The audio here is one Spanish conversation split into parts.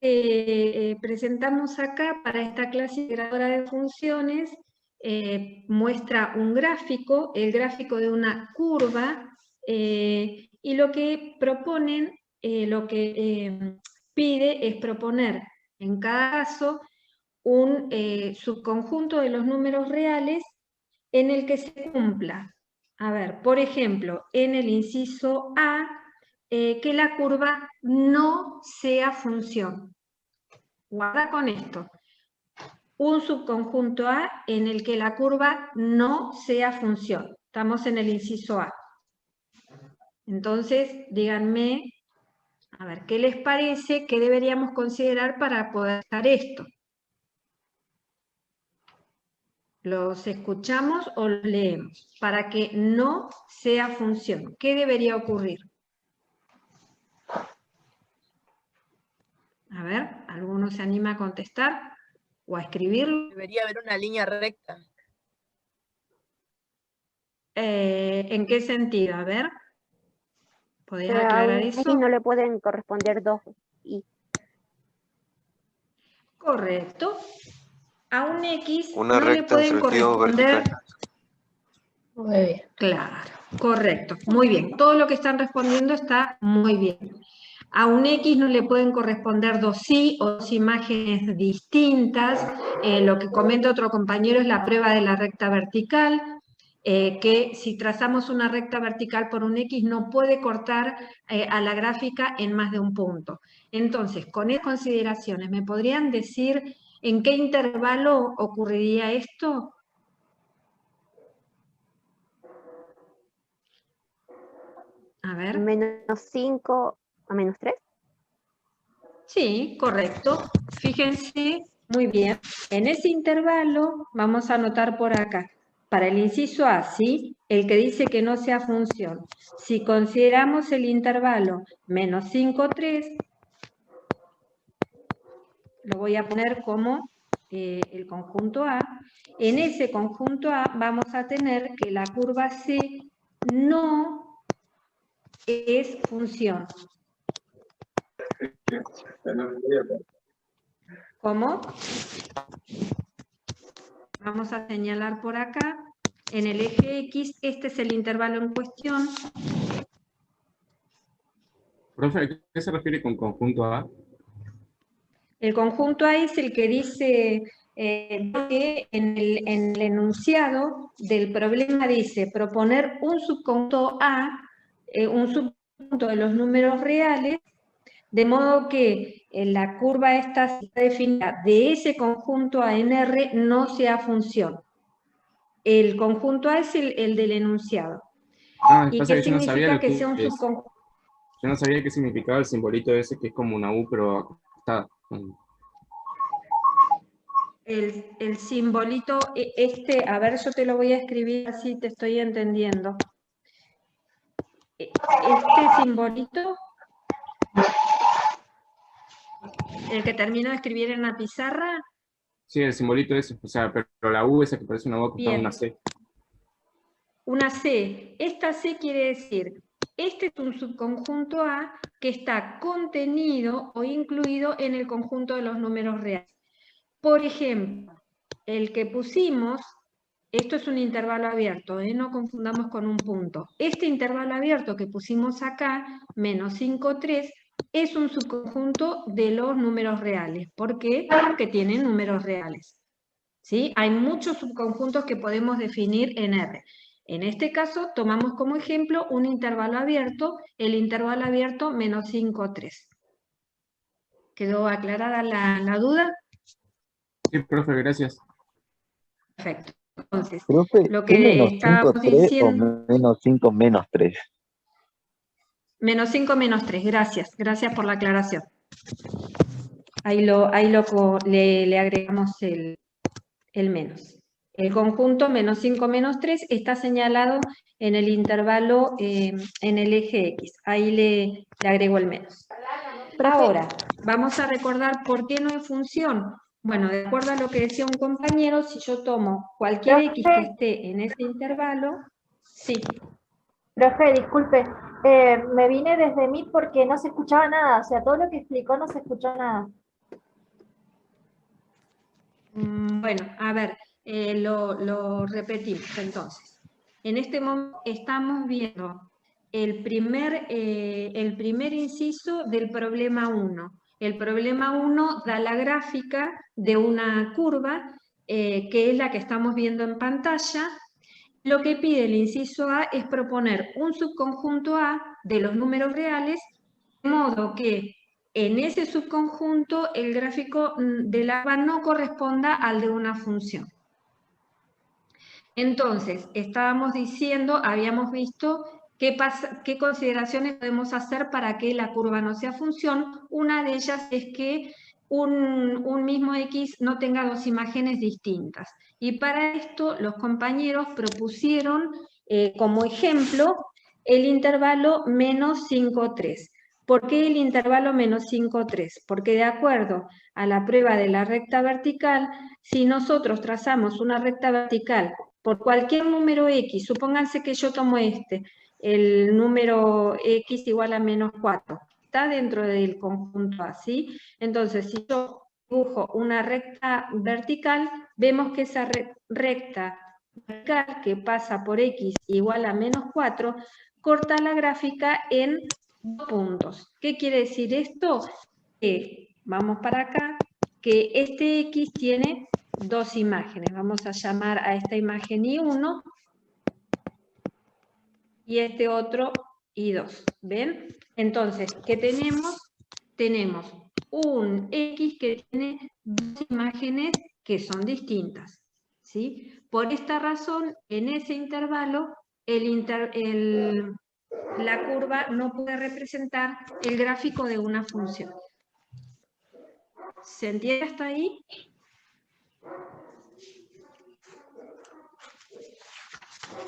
presentamos acá para esta clase integradora de funciones muestra un gráfico, el gráfico de una curva, y lo que proponen, lo que pide es proponer en cada caso un subconjunto de los números reales en el que se cumpla. A ver, por ejemplo, en el inciso A, que la curva no sea función. Guarda con esto. Un subconjunto A en el que la curva no sea función. Estamos en el inciso A. Entonces, díganme, a ver, ¿qué les parece? ¿Qué deberíamos considerar para poder hacer esto? ¿Los escuchamos o los leemos? Para que no sea función, ¿qué debería ocurrir? A ver, ¿alguno se anima a contestar o a escribirlo? Debería haber una línea recta. ¿En qué sentido? A ver, ¿podés A aclarar un eso? X no le pueden corresponder dos Y. Correcto. A un X Una no le recta en pueden sentido corresponder... vertical. Muy bien. Claro, correcto, muy bien. Todo lo que están respondiendo está muy bien. A un X no le pueden corresponder dos sí o dos imágenes distintas. Lo que comenta otro compañero es la prueba de la recta vertical, que si trazamos una recta vertical por un X no puede cortar a la gráfica en más de un punto. Entonces, con esas consideraciones, ¿me podrían decir en qué intervalo ocurriría esto? A ver. -5 a -3. Sí, correcto. Fíjense, muy bien. En ese intervalo vamos a anotar por acá, para el inciso A, ¿sí? El que dice que no sea función. Si consideramos el intervalo -5, 3, lo voy a poner como el conjunto A. En ese conjunto A vamos a tener que la curva C no es función. ¿Cómo? Vamos a señalar por acá, en el eje X, este es el intervalo en cuestión. Profe, ¿a qué se refiere con conjunto A? El conjunto A es el que dice que en el enunciado del problema dice proponer un subconjunto A, un subconjunto de los números reales, de modo que la curva esta está definida de ese conjunto A en R no sea función. El conjunto A es el del enunciado. ¿Y Pasa qué que yo no sabía significa lo que que sea un es. subconjunto? Yo no sabía qué significaba el simbolito ese que es como una U, pero acostada. El simbolito, a ver, yo te lo voy a escribir así te estoy entendiendo. Este simbolito, el que termino de escribir en la pizarra. Sí, el simbolito ese, o sea, pero la U esa que parece una U acostada en una C. Una C. Esta C quiere decir, este es un subconjunto A que está contenido o incluido en el conjunto de los números reales. Por ejemplo, el que pusimos, esto es un intervalo abierto, no confundamos con un punto. Este intervalo abierto que pusimos acá, -5, 3, es un subconjunto de los números reales. ¿Por qué? Porque tienen números reales. ¿Sí? Hay muchos subconjuntos que podemos definir en R. En este caso, tomamos como ejemplo un intervalo abierto, el intervalo abierto -5, 3. ¿Quedó aclarada la duda? Sí, profe, gracias. Perfecto. Entonces, Profe, lo ¿es que estábamos diciendo... o -5 -3? -5, -3, gracias por la aclaración. Ahí le agregamos el menos. El conjunto -5, -3 está señalado en el intervalo, en el eje X. Ahí le agrego el menos. Ahora, vamos a recordar por qué no es función. Bueno, de acuerdo a lo que decía un compañero, si yo tomo cualquier X que esté en ese intervalo, sí. Profe, disculpe, me vine desde Meet porque no se escuchaba nada, o sea, todo lo que explicó no se escuchó nada. Bueno, a ver, lo repetimos entonces. En este momento estamos viendo el primer inciso del problema 1. El problema 1 da la gráfica de una curva, que es la que estamos viendo en pantalla. Lo que pide el inciso A es proponer un subconjunto A de los números reales, de modo que en ese subconjunto el gráfico de la curva no corresponda al de una función. Entonces, estábamos diciendo, habíamos visto qué consideraciones podemos hacer para que la curva no sea función. Una de ellas es que un mismo X no tenga dos imágenes distintas. Y para esto los compañeros propusieron como ejemplo el intervalo menos 5, 3. ¿Por qué el intervalo menos 5, 3? Porque de acuerdo a la prueba de la recta vertical, si nosotros trazamos una recta vertical por cualquier número X, supónganse que yo tomo el número X igual a menos 4, está dentro del conjunto A, ¿sí? Entonces, si yo dibujo una recta vertical, vemos que esa recta vertical que pasa por X igual a menos 4, corta la gráfica en 2 puntos. ¿Qué quiere decir esto? Que, vamos para acá, que este X tiene dos imágenes. Vamos a llamar a esta imagen I1 y este otro I2. ¿Ven? Entonces, ¿qué tenemos? Tenemos un X que tiene dos imágenes que son distintas, ¿sí? Por esta razón, en ese intervalo, la curva no puede representar el gráfico de una función. ¿Se entiende hasta ahí?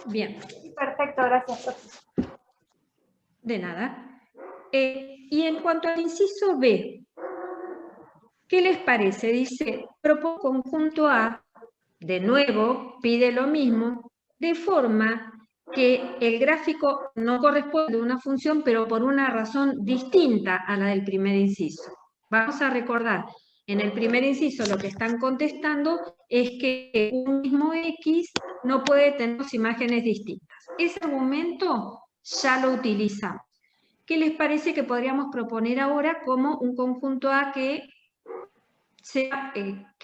Bien. Perfecto, gracias, profe. De nada. Y en cuanto al inciso B, ¿qué les parece? Dice, propongo conjunto A, de nuevo, pide lo mismo, de forma que el gráfico no corresponde a una función, pero por una razón distinta a la del primer inciso. Vamos a recordar, en el primer inciso lo que están contestando es que un mismo X no puede tener dos imágenes distintas. Ese argumento ya lo utilizamos. ¿Qué les parece que podríamos proponer ahora como un conjunto A que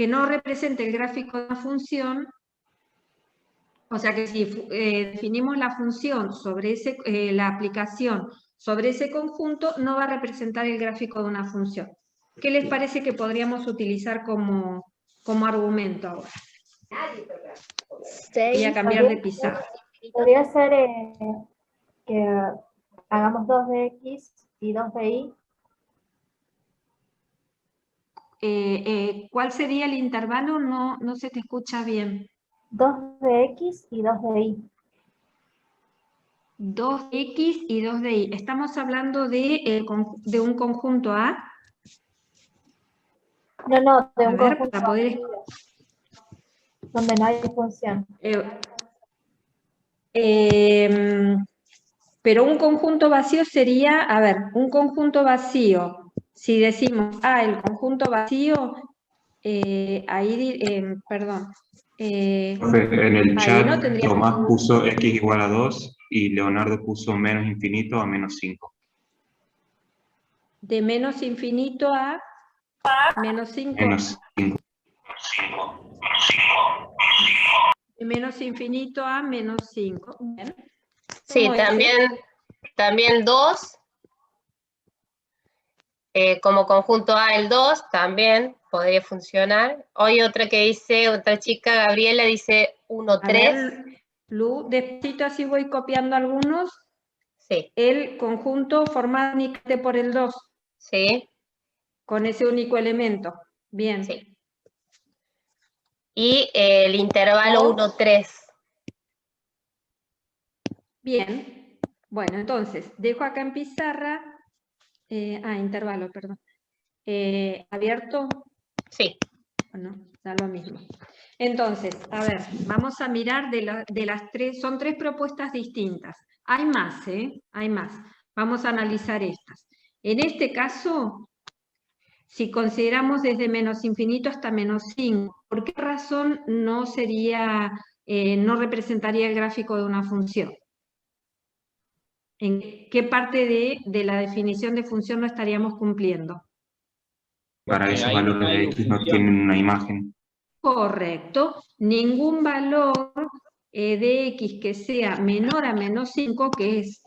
no represente el gráfico de una función? O sea que si definimos la función sobre la aplicación sobre ese conjunto, no va a representar el gráfico de una función. ¿Qué les parece que podríamos utilizar como argumento ahora? Voy a cambiar de pizarra. Podría ser que hagamos 2 de X y 2 de Y. ¿Cuál sería el intervalo? No se te escucha bien. 2 de X y 2 de Y. 2X y 2 de Y. ¿Estamos hablando de un conjunto A? No, de A un ver, conjunto para poder... donde no hay función. Pero un conjunto vacío sería, a ver, un conjunto vacío, si decimos, el conjunto vacío, perdón. En el chat, no tendríamos... Tomás puso X igual a 2 y Leonardo puso menos infinito a menos 5. De menos infinito a menos 5. Menos 5. De menos infinito a menos 5. Bien. Sí, también 2. Como conjunto A, el 2 también podría funcionar. Hoy otra chica, Gabriela, dice 1, 3. Lu, despacito así voy copiando algunos. Sí. El conjunto formado únicamente por el 2. Sí. Con ese único elemento. Bien. Sí. Y el intervalo 1, 3. Bien. Bueno, entonces, dejo acá en pizarra... intervalo, perdón. ¿Abierto? Sí. Bueno, da lo mismo. Entonces, a ver, vamos a mirar de las tres, son 3 propuestas distintas. Hay más, Hay más. Vamos a analizar estas. En este caso, Si consideramos desde menos infinito hasta menos 5, ¿por qué razón no sería, no representaría el gráfico de una función? ¿En qué parte de la definición de función no estaríamos cumpliendo? Para Porque esos ahí valores no de hay X no función. tienen una imagen. Correcto. Ningún valor de X que sea menor a menos 5, que es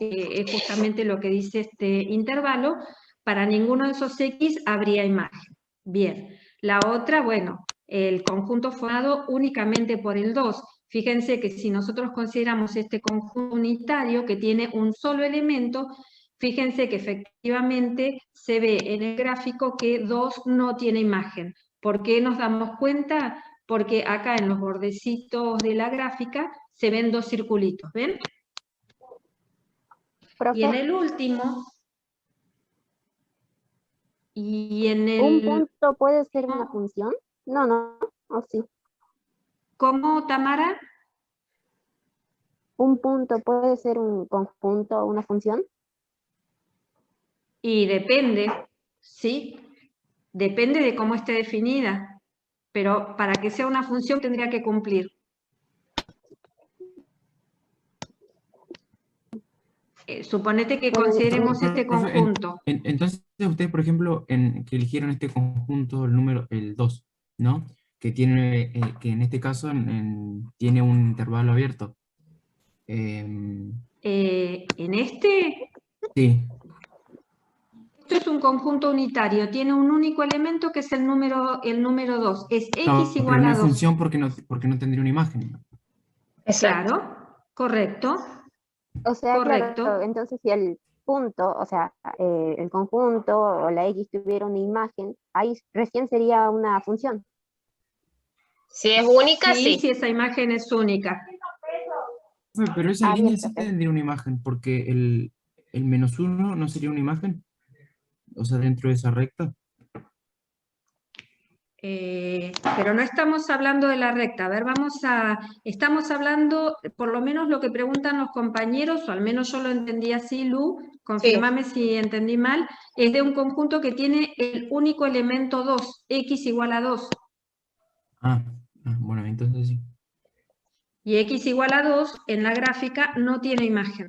justamente lo que dice este intervalo, para ninguno de esos X habría imagen. Bien. La otra, bueno, el conjunto formado únicamente por el 2. Fíjense que si nosotros consideramos este conjunto unitario que tiene un solo elemento, fíjense que efectivamente se ve en el gráfico que 2 no tiene imagen. ¿Por qué nos damos cuenta? Porque acá en los bordecitos de la gráfica se ven 2 circulitos, ¿ven? Profe, Y en el último, y en ¿un el... punto puede ser una función? No, o sí. ¿Cómo, Tamara? ¿Un punto puede ser un conjunto o una función? Y depende, ¿sí? Depende de cómo esté definida. Pero para que sea una función tendría que cumplir. Suponete que Pero consideremos este Profe, conjunto. entonces ustedes, por ejemplo, que eligieron este conjunto, el número, el 2, ¿no? Que tiene, que en este caso tiene un intervalo abierto. En este, Sí. esto es un conjunto unitario, tiene un único elemento que es el número 2, es No, x pero igual no a es 2. función porque no tendría una imagen. Exacto. Claro, correcto, o sea, claro, correcto. entonces si el punto, o sea, el conjunto o la X tuviera una imagen, ahí recién sería una función. Si es única, Sí, sí. si esa imagen es única. Pero esa línea sí Abierta. tendría una imagen, porque el -1 no sería una imagen, o sea, dentro de esa recta. Pero no estamos hablando de la recta. A ver, estamos hablando, por lo menos lo que preguntan los compañeros, o al menos yo lo entendí así, Lu, confírmame si entendí mal, es de un conjunto que tiene el único elemento 2, x igual a 2. Bueno, entonces sí. Y x igual a 2 en la gráfica no tiene imagen.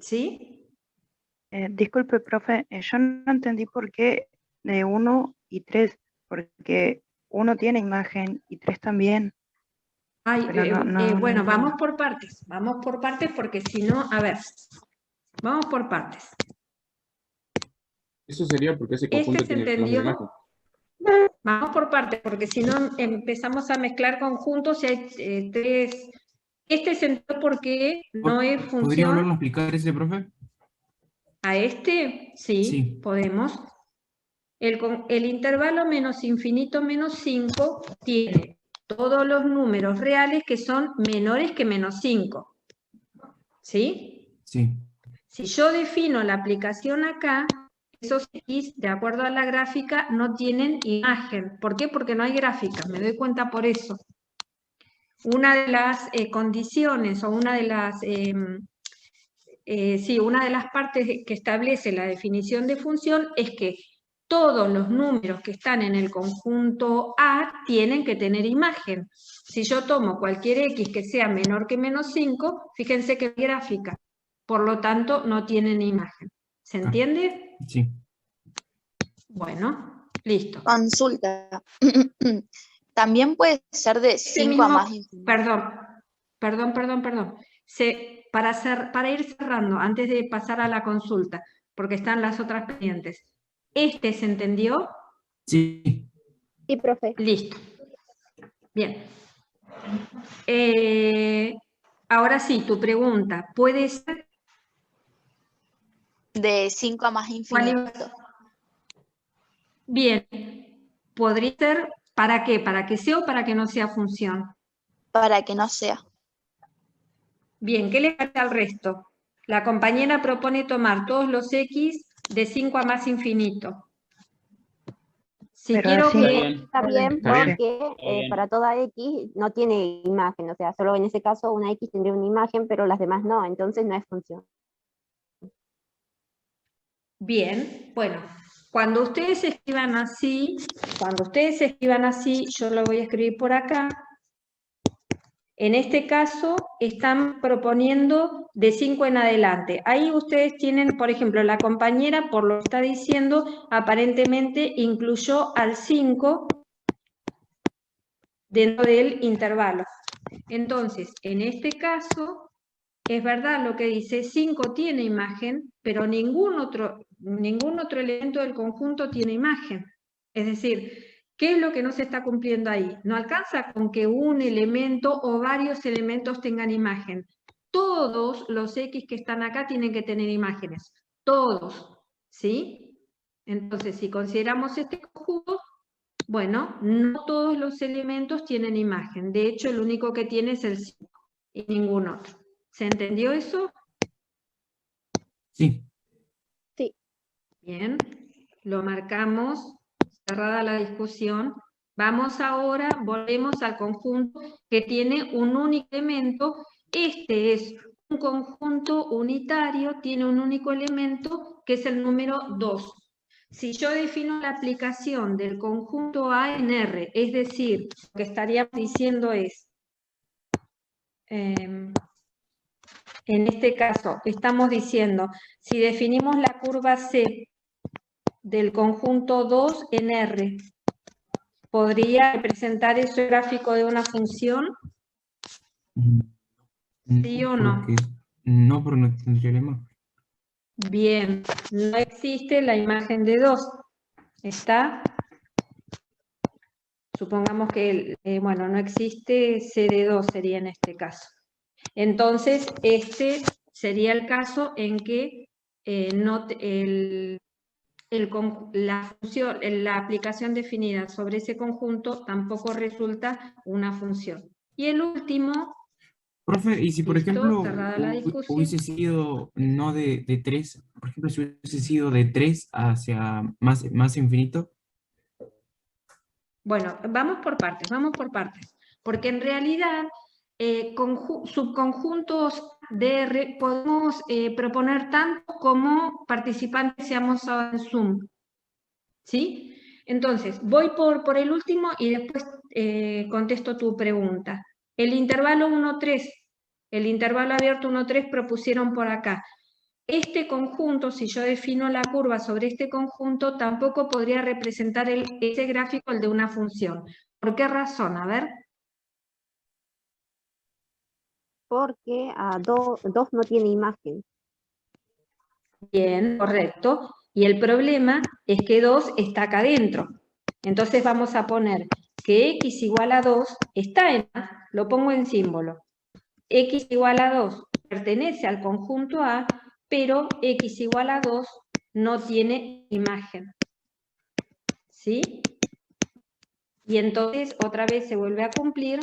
¿Sí? Disculpe, profe, yo no entendí por qué de 1 y 3, porque 1 tiene imagen y 3 también. Ay, Pero no bueno, entiendo. vamos por partes porque si no, a ver, vamos por partes. Eso sería porque ese Este conjunto se tiene más de una imagen. entendió. Vamos por partes, porque si no empezamos a mezclar conjuntos y hay tres. Este se entendió porque no es ¿Podría volverlo a función. explicar ese, profe? A este, sí, Sí. podemos. El intervalo menos infinito menos 5 tiene todos los números reales que son menores que menos 5. ¿Sí? Sí. Si yo defino la aplicación acá, esos X, de acuerdo a la gráfica, no tienen imagen. ¿Por qué? Porque no hay gráfica, me doy cuenta por eso. Una de las condiciones o una de las, una de las partes que establece la definición de función es que todos los números que están en el conjunto A tienen que tener imagen. Si yo tomo cualquier X que sea menor que menos 5, fíjense que es gráfica. Por lo tanto, no tienen imagen. ¿Se entiende? Sí. Bueno, listo. Consulta. También puede ser de 5 a más infinito. Perdón. Para ir cerrando, antes de pasar a la consulta, porque están las otras pendientes. ¿Este se entendió? Sí. Sí, profe. Listo. Bien. Ahora sí, tu pregunta. ¿Puede ser? De 5 a más infinito. Bien. ¿Podría ser para qué? ¿Para que sea o para que no sea función? Para que no sea. Bien, ¿qué le falta al resto? La compañera propone tomar todos los X de 5 a más infinito. Si Pero quiero así- que... Está bien Está bien. porque bien. para toda X no tiene imagen, o sea, solo en ese caso una X tendría una imagen, pero las demás no, entonces no es función. Bien, bueno, Cuando ustedes escriban así, yo lo voy a escribir por acá. En este caso, están proponiendo de 5 en adelante. Ahí ustedes tienen, por ejemplo, la compañera, por lo que está diciendo, aparentemente incluyó al 5 dentro del intervalo. Entonces, en este caso, es verdad lo que dice, 5 tiene imagen, pero ningún otro elemento del conjunto tiene imagen. Es decir, ¿qué es lo que no se está cumpliendo ahí? No alcanza con que un elemento o varios elementos tengan imagen. Todos los X que están acá tienen que tener imágenes. Todos, ¿sí? Entonces, si consideramos este conjunto, bueno, no todos los elementos tienen imagen. De hecho, el único que tiene es el 5 y ningún otro. ¿Se entendió eso? Sí. Sí. Bien, lo marcamos. Cerrada la discusión, vamos ahora, volvemos al conjunto que tiene un único elemento. Este es un conjunto unitario, tiene un único elemento que es el número 2. Si yo defino la aplicación del conjunto A en R, es decir, lo que estaríamos diciendo es, en este caso, estamos diciendo, si definimos la curva C del conjunto 2 en R, ¿podría representar eso el gráfico de una función? ¿Sí o no? No, porque no tendría la imagen. Bien, no existe la imagen de 2. ¿Está? Supongamos que, bueno, no existe C de 2, sería en este caso. Entonces, este sería el caso en que la aplicación definida sobre ese conjunto tampoco resulta una función. Y el último... Profe, y si por ¿listo? ejemplo Cerrada la discusión. hubiese sido no de 3, por ejemplo, si hubiese sido de 3 hacia más infinito. Bueno, vamos por partes, porque en realidad subconjuntos de R podemos proponer tanto como participantes seamos ahora en Zoom, ¿sí? Entonces, voy por el último y después contesto tu pregunta. El intervalo 1,3, el intervalo abierto 1,3 propusieron por acá. Este conjunto, si yo defino la curva sobre este conjunto, tampoco podría representar ese gráfico, el de una función. ¿Por qué razón? A ver. Porque 2 no tiene imagen. Bien, correcto. Y el problema es que 2 está acá adentro. Entonces vamos a poner que x igual a 2 está en A, lo pongo en símbolo. X igual a 2 pertenece al conjunto A, pero x igual a 2 no tiene imagen. ¿Sí? Y entonces otra vez se vuelve a cumplir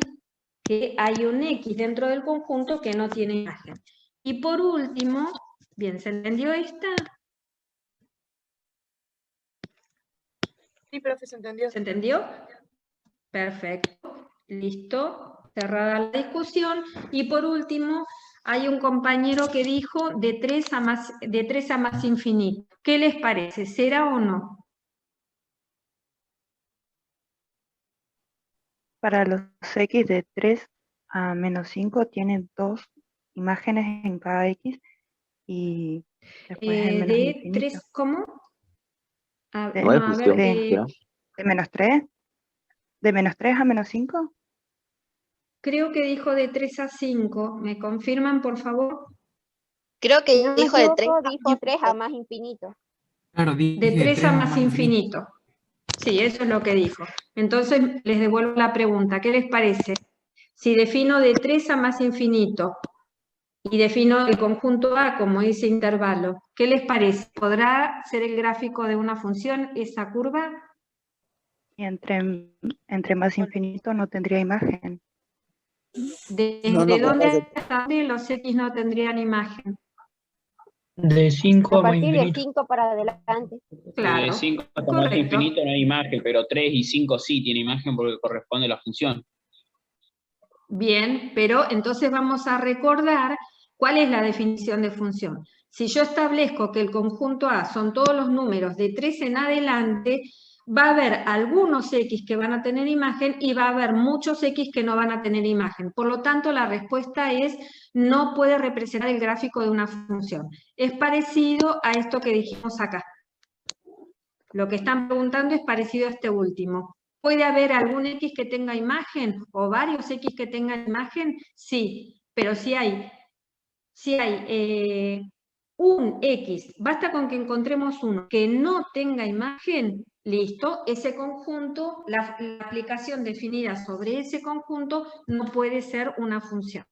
que hay un x dentro del conjunto que no tiene imagen. Y por último, bien, ¿se entendió esta? Sí, profe, se entendió. ¿Se entendió? Perfecto. Listo. Cerrada la discusión. Y por último, hay un compañero que dijo de 3 a más infinito. ¿Qué les parece? ¿Será o no? Para los X de 3 a menos 5 tienen 2 imágenes en cada X y después en menos ¿De infinito. 3 cómo? De, No hay no, a función, ver, ¿será? ¿De menos 3? ¿De menos 3 a menos 5? creo que dijo de 3 a 5. ¿Me confirman, por favor? Creo Si que no me dijo de 3 equivoco, dijo 3 a más infinito. Claro, De dije 3 a más infinito. Sí, eso es lo que dijo. Entonces les devuelvo la pregunta. ¿Qué les parece? Si defino de 3 a más infinito y defino el conjunto A como ese intervalo, ¿qué les parece? ¿Podrá ser el gráfico de una función esa curva? Y entre más infinito no tendría imagen. ¿Desde dónde hasta dónde los X no tendrían imagen? De 5 A a más partir del infinito. 5 para adelante. Claro, De 5 hasta más correcto. infinito no hay imagen, pero 3 y 5 sí tiene imagen porque corresponde a la función. Bien, pero entonces vamos a recordar cuál es la definición de función. Si yo establezco que el conjunto A son todos los números de 3 en adelante, va a haber algunos X que van a tener imagen y va a haber muchos X que no van a tener imagen. Por lo tanto, la respuesta es no puede representar el gráfico de una función. Es parecido a esto que dijimos acá. Lo que están preguntando es parecido a este último. ¿Puede haber algún X que tenga imagen o varios X que tengan imagen? Sí, pero si hay un X, basta con que encontremos uno que no tenga imagen, listo, ese conjunto, la aplicación definida sobre ese conjunto no puede ser una función.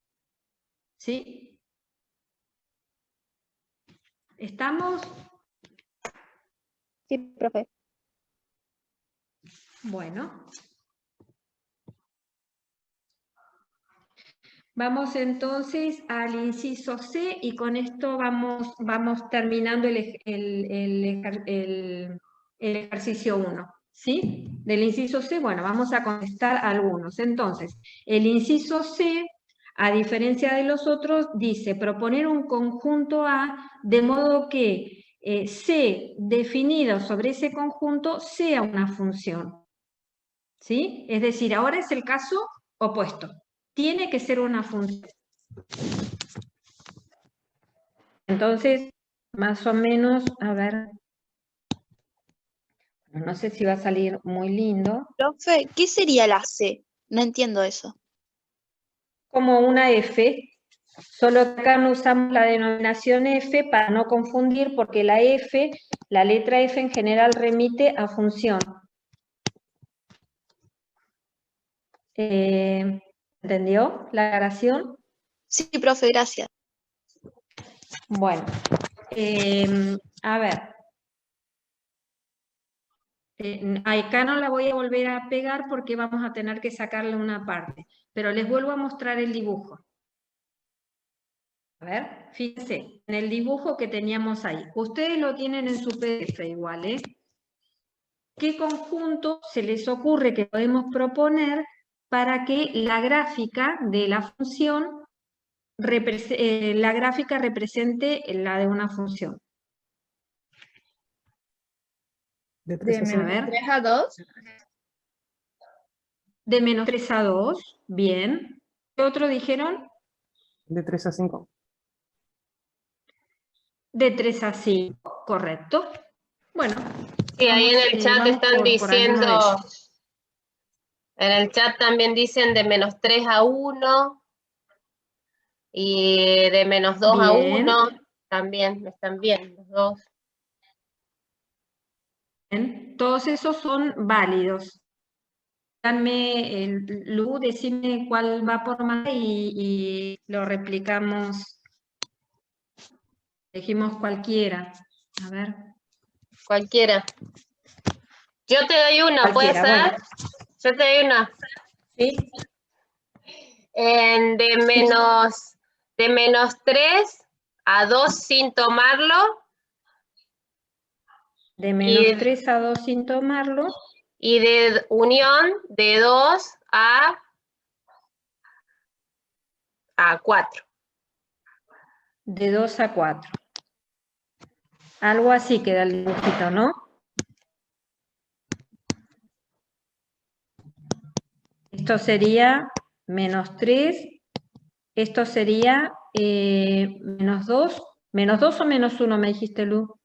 ¿Sí? ¿Estamos? Sí, profe. Bueno. Vamos entonces al inciso C y con esto vamos terminando el ejercicio 1. ¿Sí? Del inciso C, bueno, vamos a contestar algunos. Entonces, el inciso C, a diferencia de los otros, dice proponer un conjunto A de modo que C definido sobre ese conjunto sea una función. ¿Sí? Es decir, ahora es el caso opuesto. Tiene que ser una función. Entonces, más o menos, a ver, no sé si va a salir muy lindo. Profe, ¿qué sería la C? No entiendo eso. Como una F, solo que acá no usamos la denominación F para no confundir, porque la F, la letra F en general remite a función. ¿Entendió la aclaración? Sí, profe, gracias. Bueno, a ver. Acá no la voy a volver a pegar porque vamos a tener que sacarle una parte, pero les vuelvo a mostrar el dibujo. A ver, fíjense, en el dibujo que teníamos ahí. Ustedes lo tienen en su PDF igual, ¿eh? ¿Qué conjunto se les ocurre que podemos proponer para que la gráfica de la función, la gráfica represente la de una función? De 3 a 5. 3 a 2. De menos 3 a 2, bien. ¿Qué otro dijeron? De 3 a 5. De 3 a 5, correcto. Bueno. Sí, ahí en el chat vamos están por diciendo, alguno de ellos. en el chat también dicen de menos 3 a 1 y de menos 2 a Bien. 1, también me están viendo los dos. Bien. Todos esos son válidos. Dame, Lu, decime cuál va por más y lo replicamos. Elegimos cualquiera. A ver. Cualquiera. Yo te doy una, ¿puede ser? Cualquiera, bueno. Yo te doy una. ¿Sí? De menos 3 a 2 sin tomarlo. De menos 3 a 2 sin tomarlo. Y de unión de 2 a 4. De 2 a 4. Algo así queda el dibujito, ¿no? Esto sería menos 3. Esto sería menos 2. ¿Menos 2 o menos 1 me dijiste, Lu?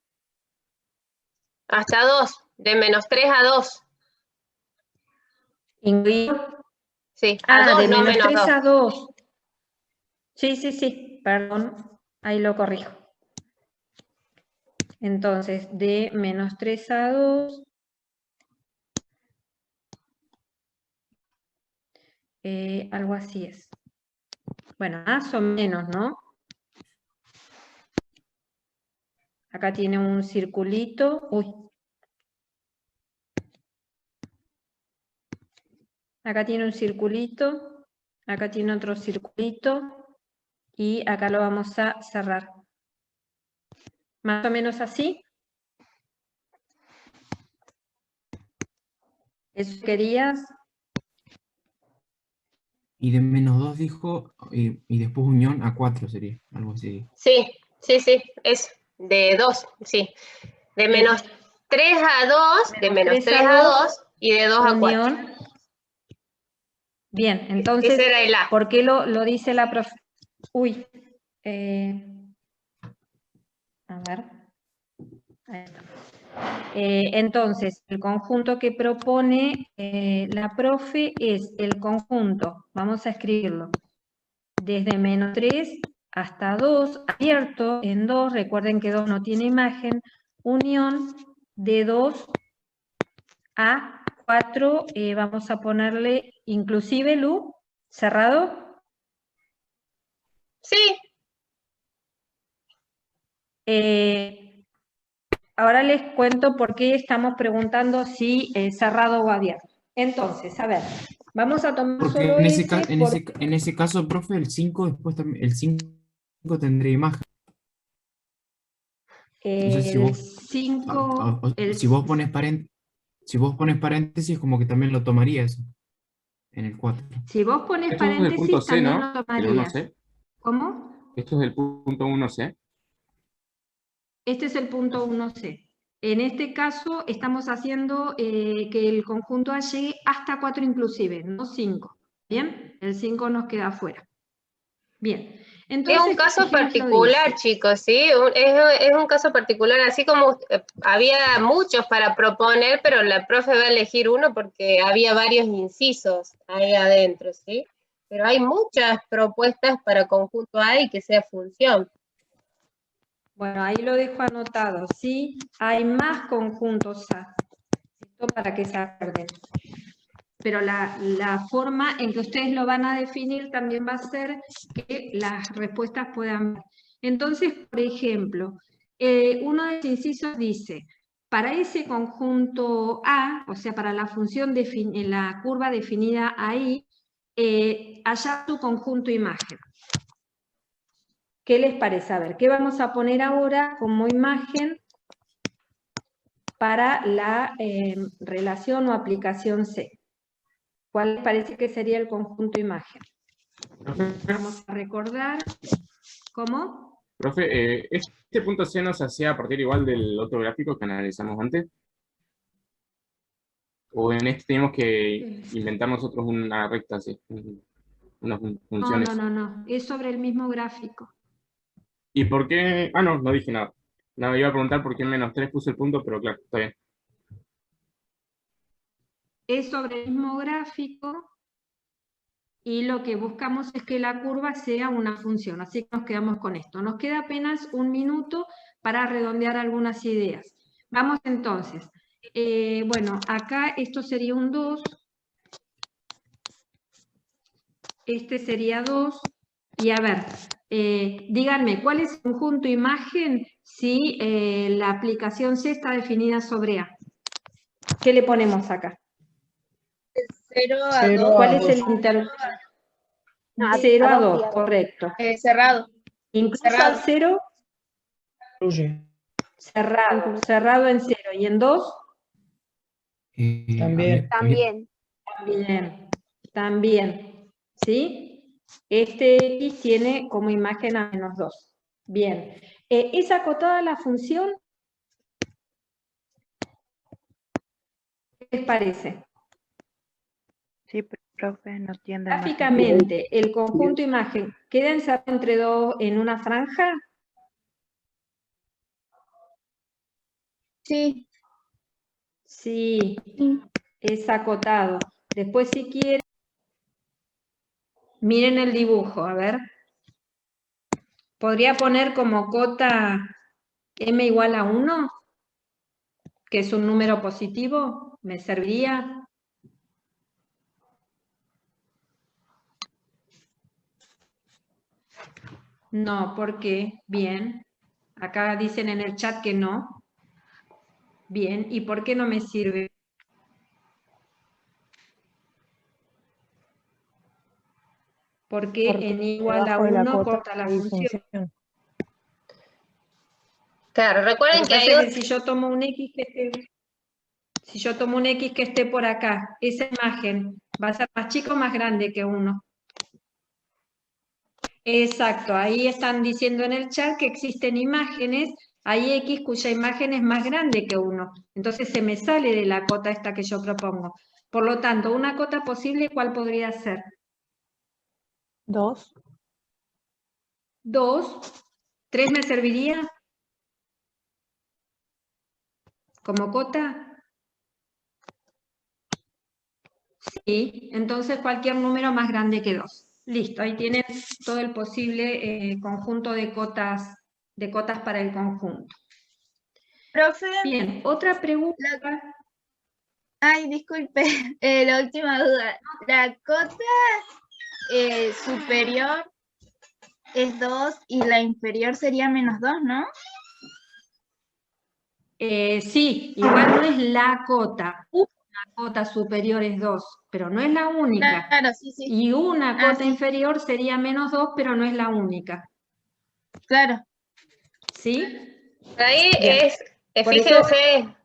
Hasta 2. De menos 3 a 2. Ingrid. Sí, a 2, de no menos menos 3 2. a 2. Sí, perdón, ahí lo corrijo. Entonces, de menos 3 a 2, algo así es. Bueno, más o menos, ¿no? Acá tiene un circulito. Uy. Acá tiene un circulito, acá tiene otro circulito y acá lo vamos a cerrar. Más o menos así. ¿Eso querías? Y de menos 2 dijo, y después unión a 4 sería, algo así. Sí, Sí, sí, es de 2, sí. De menos 3 a 2, de menos 3 a 2 y de 2 a 4. Unión. Bien, entonces, Ese era el A. ¿por qué lo dice la profe? Uy. A ver. Ahí está. Entonces, el conjunto que propone la profe es el conjunto, vamos a escribirlo, desde menos 3 hasta 2, abierto en 2, recuerden que 2 no tiene imagen, unión de 2 a 4, vamos a ponerle inclusive, Lu, cerrado. Sí. Ahora les cuento por qué estamos preguntando si cerrado o abierto. Entonces, a ver, vamos a tomar Porque solo en ese caso, profe, el 5 después también, el 5 tendría imagen. Entonces, el 5... si vos pones paréntesis, como que también lo tomaría eso, en el 4. Si vos pones Esto es del punto paréntesis, C, también ¿no? lo El tomarías. 1C. ¿Cómo? Esto es del punto 1C. Este es el punto 1C. En este caso, estamos haciendo que el conjunto A llegue hasta 4 inclusive, no 5. ¿Bien? El 5 nos queda afuera. Bien. Entonces, es un caso ¿qué nos lo particular, dice? chicos, ¿sí? Es un caso particular, así como había muchos para proponer, pero la profe va a elegir uno porque había varios incisos ahí adentro, ¿sí? Pero hay muchas propuestas para conjunto A y que sea función. Bueno, ahí lo dejo anotado, ¿sí? Hay más conjuntos A. Esto para que se acuerden. Pero la forma en que ustedes lo van a definir también va a ser que las respuestas puedan ver. Entonces, por ejemplo, uno de los incisos dice, para ese conjunto A, o sea, para la función, la curva definida ahí, hallar su conjunto imagen. ¿Qué les parece? A ver, ¿qué vamos a poner ahora como imagen para la relación o aplicación C? ¿Cuál les parece que sería el conjunto imagen? Vamos a recordar. ¿Cómo? Profe, ¿este punto C nos hacía a partir igual del otro gráfico que analizamos antes? ¿O en este tenemos que inventar nosotros una recta así? Unas funciones. No. Es sobre el mismo gráfico. ¿Y por qué? Ah, no dije nada. No, iba a preguntar por qué en menos 3 puse el punto, pero claro, está bien. Es sobre el mismo gráfico y lo que buscamos es que la curva sea una función. Así que nos quedamos con esto. Nos queda apenas un minuto para redondear algunas ideas. Vamos entonces. Bueno, acá esto sería un 2. Este sería 2. Y a ver, díganme, ¿cuál es el conjunto imagen si la aplicación C está definida sobre A? ¿Qué le ponemos acá? 0 a 2. ¿Cuál es el intervalo? 0 a 2, correcto. Cerrado. Incluso al 0. Cerrado en 0. ¿Y en 2? También. ¿Sí? Este X tiene como imagen a menos 2. Bien. ¿Es acotada la función? ¿Qué les parece? Sí, profe, no tiende más. Gráficamente, ¿el conjunto imagen queda encerrado entre dos en una franja? Sí. Sí, es acotado. Después, si quieren, miren el dibujo, a ver. ¿Podría poner como cota m igual a 1? Que es un número positivo, ¿me serviría? No, ¿por qué? Bien. Acá dicen en el chat que no. Bien, ¿y por qué no me sirve? Porque en igual a 1 corta la función. Claro, recuerden que hay si yo tomo un X que esté por acá, esa imagen va a ser más chica o más grande que 1. Exacto, ahí están diciendo en el chat que existen imágenes, hay X cuya imagen es más grande que 1. Entonces se me sale de la cota esta que yo propongo. Por lo tanto, una cota posible, ¿cuál podría ser? 2. 2. ¿3 me serviría como cota? Sí, entonces cualquier número más grande que 2. Listo, ahí tienen todo el posible conjunto de cotas para el conjunto. Profe, Bien, otra pregunta. ay, disculpe, la última duda. La cota superior es 2 y la inferior sería -2, ¿no? Sí, igual no es la cota. Una cota superior es 2, pero no es la única. Claro, sí, sí. Y una cota sí. inferior sería -2, pero no es la única. Claro. ¿Sí? Ahí Bien. Por eso- fíjense,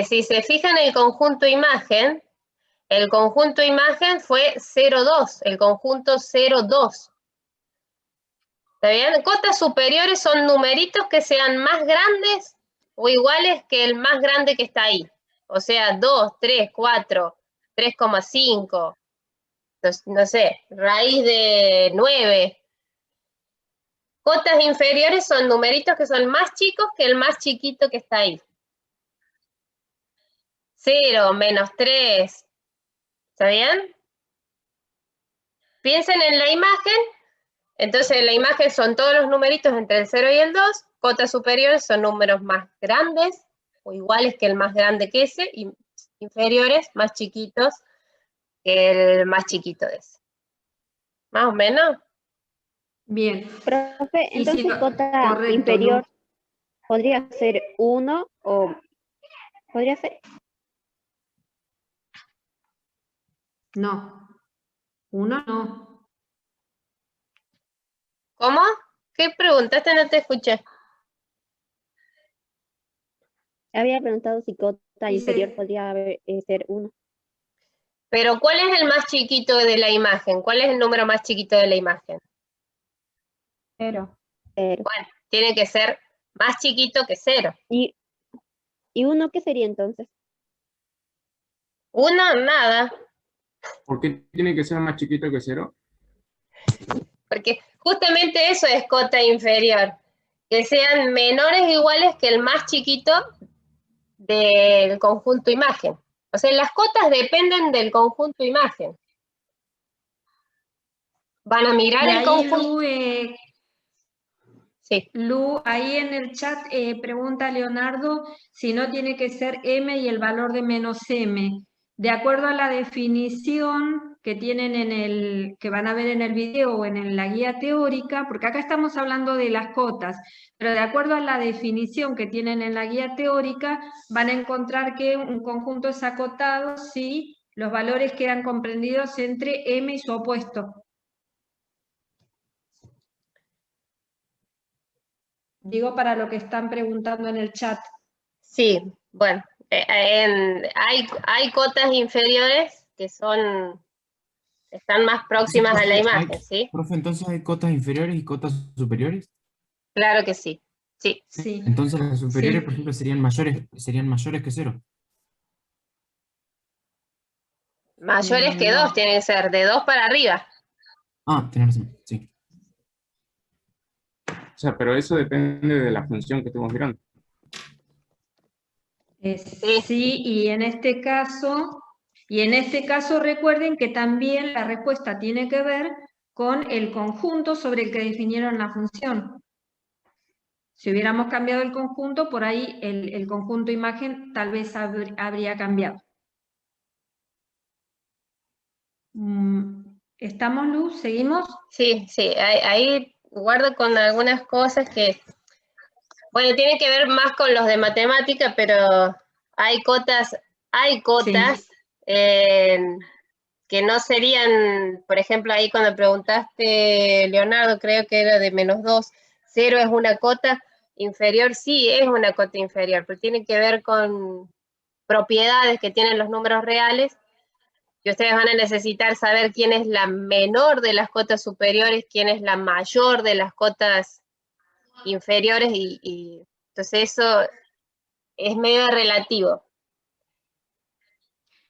si se fijan en el conjunto imagen fue 0,2, el conjunto 0,2. ¿Está bien? Cotas superiores son numeritos que sean más grandes o iguales que el más grande que está ahí. O sea, 2, 3, 4, 3,5, no sé, raíz de 9. Cotas inferiores son numeritos que son más chicos que el más chiquito que está ahí. 0, -3. ¿Está bien? Piensen en la imagen. Entonces, en la imagen son todos los numeritos entre el 0 y el 2. Cotas superiores son números más grandes o iguales que el más grande que ese, y inferiores más chiquitos que el más chiquito de ese. ¿Más o menos? Bien. Profe, Y entonces sí, cota correcto, inferior Lu. podría ser 1 o podría ser. No. 1 no. ¿Cómo? ¿Qué preguntaste? No te escuché. Había preguntado si cota Dice- inferior podría ser 1. Pero ¿cuál es el más chiquito de la imagen? ¿Cuál es el número más chiquito de la imagen? 0. Bueno, tiene que ser más chiquito que 0. ¿Y 1 qué sería entonces? 1, nada. ¿Por qué tiene que ser más chiquito que 0? Porque justamente eso es cota inferior. Que sean menores o iguales que el más chiquito del conjunto imagen. O sea, las cotas dependen del conjunto imagen. Van a mirar Y el ahí, conjunto. Lu, Sí. Lu, ahí en el chat pregunta Leonardo si no tiene que ser m y el valor de -m. De acuerdo a la definición que tienen que van a ver en el video o en la guía teórica, porque acá estamos hablando de las cotas, pero de acuerdo a la definición que tienen en la guía teórica, van a encontrar que un conjunto es acotado si los valores quedan comprendidos entre m y su opuesto. Digo para lo que están preguntando en el chat. Sí, bueno, hay cotas inferiores que están más próximas a la imagen, ¿sí? Profe, entonces hay cotas inferiores y cotas superiores. Claro que sí, sí. Sí. Entonces las superiores, Sí. por ejemplo, serían mayores que 0. Mayores que 2 tienen que ser, de 2 para arriba. Ah, tenés razón, sí. O sea, pero eso depende de la función que estemos mirando. Sí, y en este caso recuerden que también la respuesta tiene que ver con el conjunto sobre el que definieron la función. Si hubiéramos cambiado el conjunto, por ahí el conjunto imagen tal vez habría cambiado. ¿Estamos, Luz? ¿Seguimos? Sí, ahí guardo con algunas cosas que, bueno, tienen que ver más con los de matemática, pero hay cotas que no serían, por ejemplo, ahí cuando preguntaste, Leonardo, creo que era de -2, 0 es una cota inferior, sí es una cota inferior, pero tiene que ver con propiedades que tienen los números reales Y ustedes van a necesitar saber quién es la menor de las cotas superiores, quién es la mayor de las cotas inferiores, y entonces eso es medio relativo.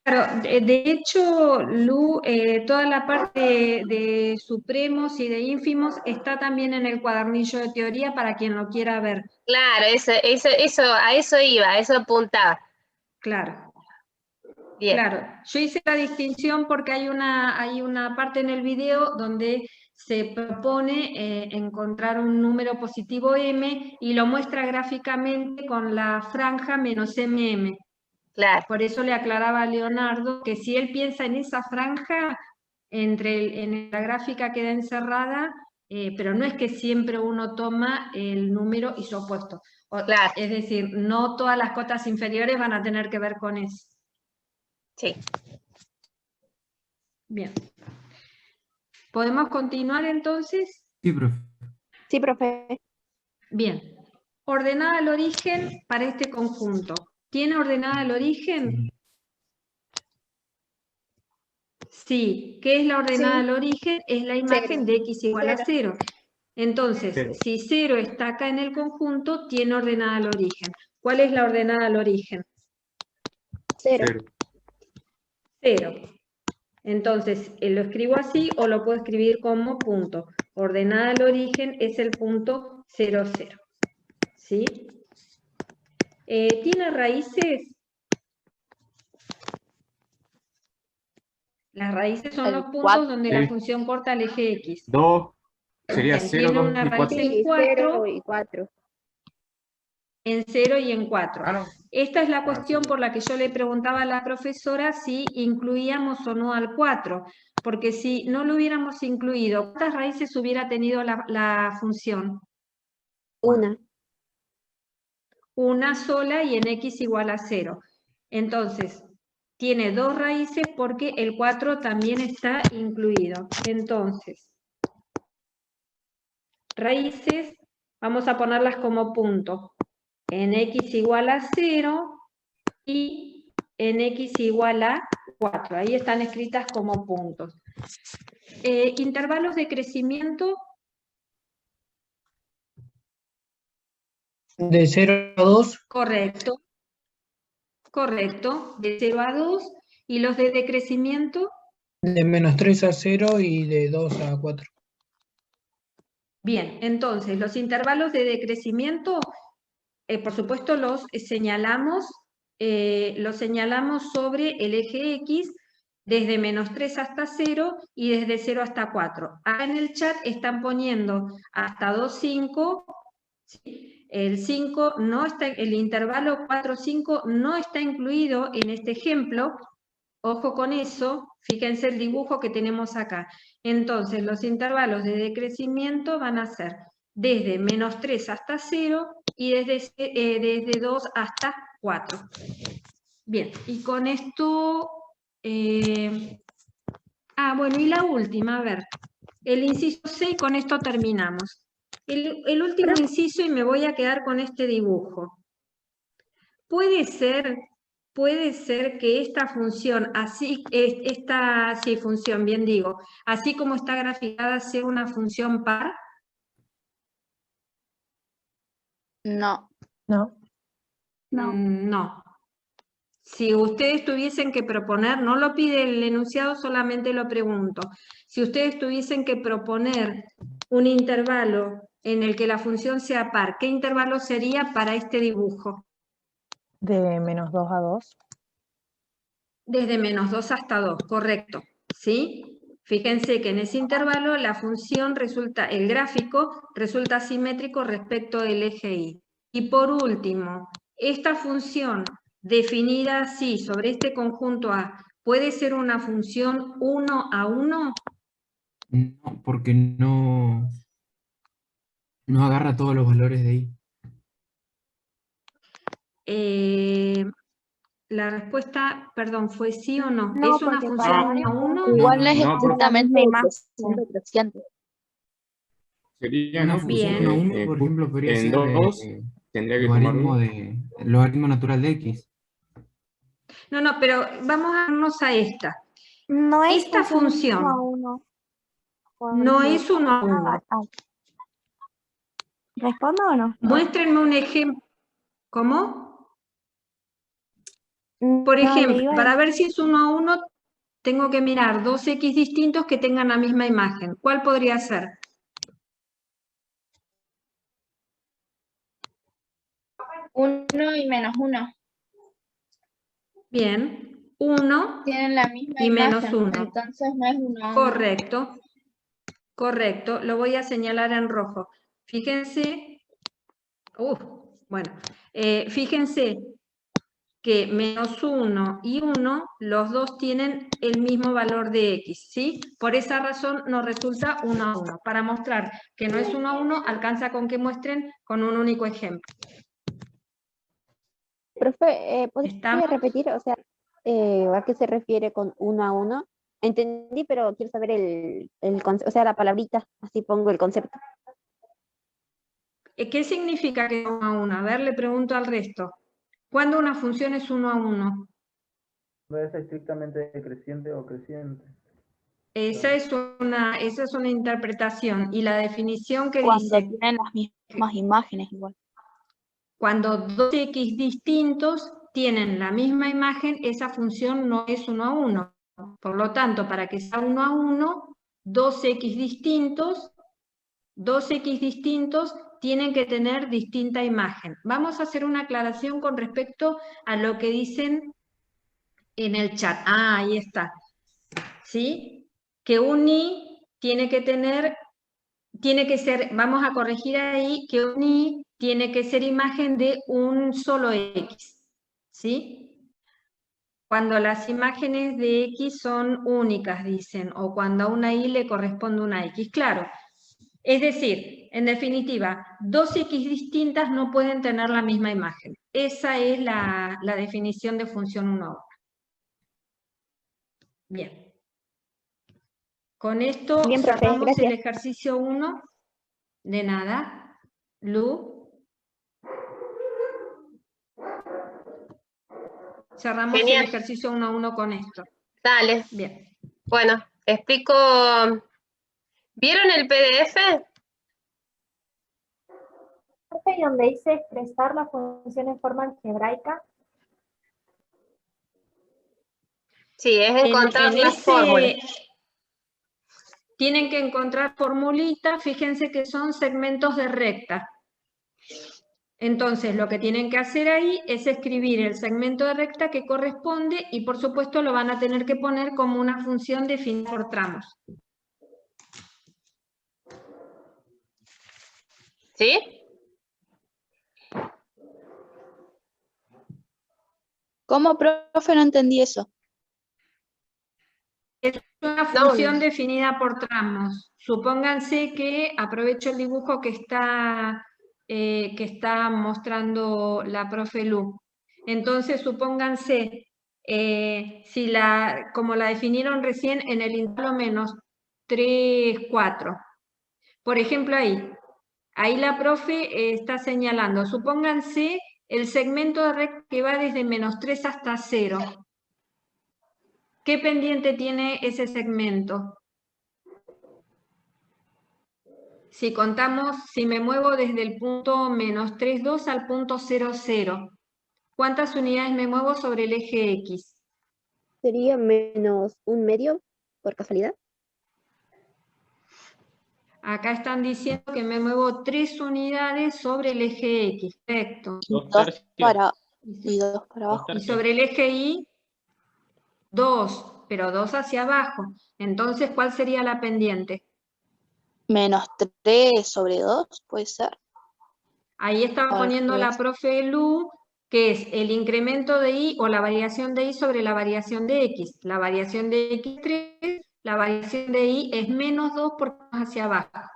Claro, de hecho, Lu, toda la parte de supremos y de ínfimos está también en el cuadernillo de teoría para quien lo quiera ver. Claro, a eso iba, a eso apuntaba. Claro. Bien. Claro, yo hice la distinción porque hay una parte en el video donde se propone encontrar un número positivo m y lo muestra gráficamente con la franja menos mm. Claro. Por eso le aclaraba a Leonardo que si él piensa en esa franja, en la gráfica queda encerrada, pero no es que siempre uno toma el número y su opuesto. Claro. Es decir, no todas las cotas inferiores van a tener que ver con eso. Sí. Bien. ¿Podemos continuar entonces? Sí, profe. Sí, profe. Bien. Ordenada al origen para este conjunto. ¿Tiene ordenada al origen? Sí. ¿Qué es la ordenada al origen? Es la imagen de x igual a 0. Entonces, si 0 está acá en el conjunto, tiene ordenada al origen. ¿Cuál es la ordenada al origen? 0. 0. Entonces, lo escribo así o lo puedo escribir como punto. Ordenada al origen es el punto 0, 0. ¿Sí? ¿Tiene raíces? Las raíces son los puntos donde la función corta el eje X. 2, sería Bien, 0, tiene 2 una y raíz 4. en 4. 0 y 4. En 0 y en 4. Ah, no. Esta es la cuestión sí. por la que yo le preguntaba a la profesora si incluíamos o no al 4, porque si no lo hubiéramos incluido, ¿cuántas raíces hubiera tenido la función? Una. Una sola y en x igual a 0. Entonces, tiene 2 raíces porque el 4 también está incluido. Entonces, raíces, vamos a ponerlas como punto. En x igual a 0 y en x igual a 4. Ahí están escritas como puntos. Intervalos de crecimiento. De 0 a 2. Correcto. Correcto. De 0 a 2. ¿Y los de decrecimiento? De menos 3 a 0 y de 2 a 4. Bien, entonces los intervalos de decrecimiento, por supuesto los señalamos sobre el eje X desde menos 3 hasta 0 y desde 0 hasta 4. Acá en el chat están poniendo hasta 2, 5. ¿Sí? El 5 no está, el intervalo 4, 5 no está incluido en este ejemplo. Ojo con eso, fíjense el dibujo que tenemos acá. Entonces, los intervalos de decrecimiento van a ser desde menos 3 hasta 0 y desde 2 hasta 4. Bien, y con esto... bueno, y la última, a ver. El inciso 6, con esto terminamos. El último inciso y me voy a quedar con este dibujo. Puede ser que esta función, así como está graficada, sea una función par. No. No. No. Si ustedes tuviesen que proponer, no lo pide el enunciado, solamente lo pregunto. Si ustedes tuviesen que proponer un intervalo en el que la función sea par, ¿qué intervalo sería para este dibujo? De menos 2 a 2. Desde menos 2 hasta 2, correcto. ¿Sí? Fíjense que en ese intervalo la función el gráfico resulta simétrico respecto del eje Y. Y por último, esta función definida así sobre este conjunto A, ¿puede ser una función 1 a 1? No, porque no agarra todos los valores de ahí. La respuesta, perdón, ¿fue sí o no? No, ¿Es una porque función para 1 a 1? Igual no es No, exactamente imagen. decreciente. Sería, Una ¿no? función Bien. 1 a 1, por ejemplo, podría En ser 2 tendría que tomar logaritmo natural de x. No, pero vamos a irnos a esta. No es Esta función 1 a 1. no es 1 a 1. ¿Respondo o no? Muéstrenme un ejemplo. ¿Cómo? Por No, le ejemplo, iba a para decir- ver si es 1 a 1, tengo que mirar dos X distintos que tengan la misma imagen. ¿Cuál podría ser? Uno y menos uno. Bien, 1 Tienen la misma y menos imagen, 1. entonces no es 1 a 1. Correcto, correcto. Lo voy a señalar en rojo. Fíjense, bueno, fíjense que menos 1 y 1, los dos tienen el mismo valor de X, ¿sí? Por esa razón nos resulta 1 a 1. Para mostrar que no es 1 a 1, alcanza con que muestren con un único ejemplo. Profe, ¿podría ¿Estamos? repetir? O sea, ¿a qué se refiere con 1 a 1? Entendí, pero quiero saber el concepto, o sea, la palabrita, así pongo el concepto. ¿Qué significa que es 1 a 1? A ver, le pregunto al resto. ¿Cuándo una función es 1 a 1? No es estrictamente decreciente o creciente. Esa es una interpretación. ¿Y la definición que Cuando dice? tienen las mismas imágenes igual. Cuando dos X distintos tienen la misma imagen, esa función no es 1 a 1. Por lo tanto, para que sea 1 a 1, dos X distintos tienen que tener distinta imagen. Vamos a hacer una aclaración con respecto a lo que dicen en el chat. Ah, ahí está. ¿Sí? Que un I tiene que ser, vamos a corregir ahí, que un I tiene que ser imagen de un solo X. ¿Sí? Cuando las imágenes de X son únicas, dicen, o cuando a una Y le corresponde una X. Claro. Es decir, en definitiva, dos X distintas no pueden tener la misma imagen. Esa es la definición de función 1 a 1. Bien. Con esto Bien, profe, cerramos el gracias. ejercicio 1. De nada. Lu. Cerramos Genial. el ejercicio 1 a 1 con esto. Dale. Bien. Bueno, explico. ¿Vieron el PDF? Profe, y donde dice expresar la función en forma algebraica. Sí, es encontrar En las fórmulas. Tienen que encontrar formulitas, fíjense que son segmentos de recta. Entonces, lo que tienen que hacer ahí es escribir el segmento de recta que corresponde y, por supuesto, lo van a tener que poner como una función definida por tramos. ¿Sí? ¿Cómo, profe? No entendí eso. Es una función definida por tramos. Supónganse que, aprovecho el dibujo que está mostrando la profe Lu. Entonces, supónganse, como la definieron recién en el intervalo menos 3, 4. Por ejemplo, ahí la profe está señalando, supónganse el segmento de recta que va desde menos 3 hasta 0. ¿Qué pendiente tiene ese segmento? Si contamos, si me muevo desde el punto menos 3, 2 al punto 0, 0, ¿cuántas unidades me muevo sobre el eje X? ¿Sería menos un medio, por casualidad? Acá están diciendo que me muevo 3 unidades sobre el eje X. Perfecto. Y dos para abajo. Y sobre el eje Y, 2, pero 2 hacia abajo. Entonces, ¿cuál sería la pendiente? Menos 3 sobre 2, puede ser. Ahí estaba poniendo la profe Lu, que es el incremento de Y o la variación de Y sobre la variación de X. La variación de X es 3, la variación de Y es menos 2 porque vamos hacia abajo.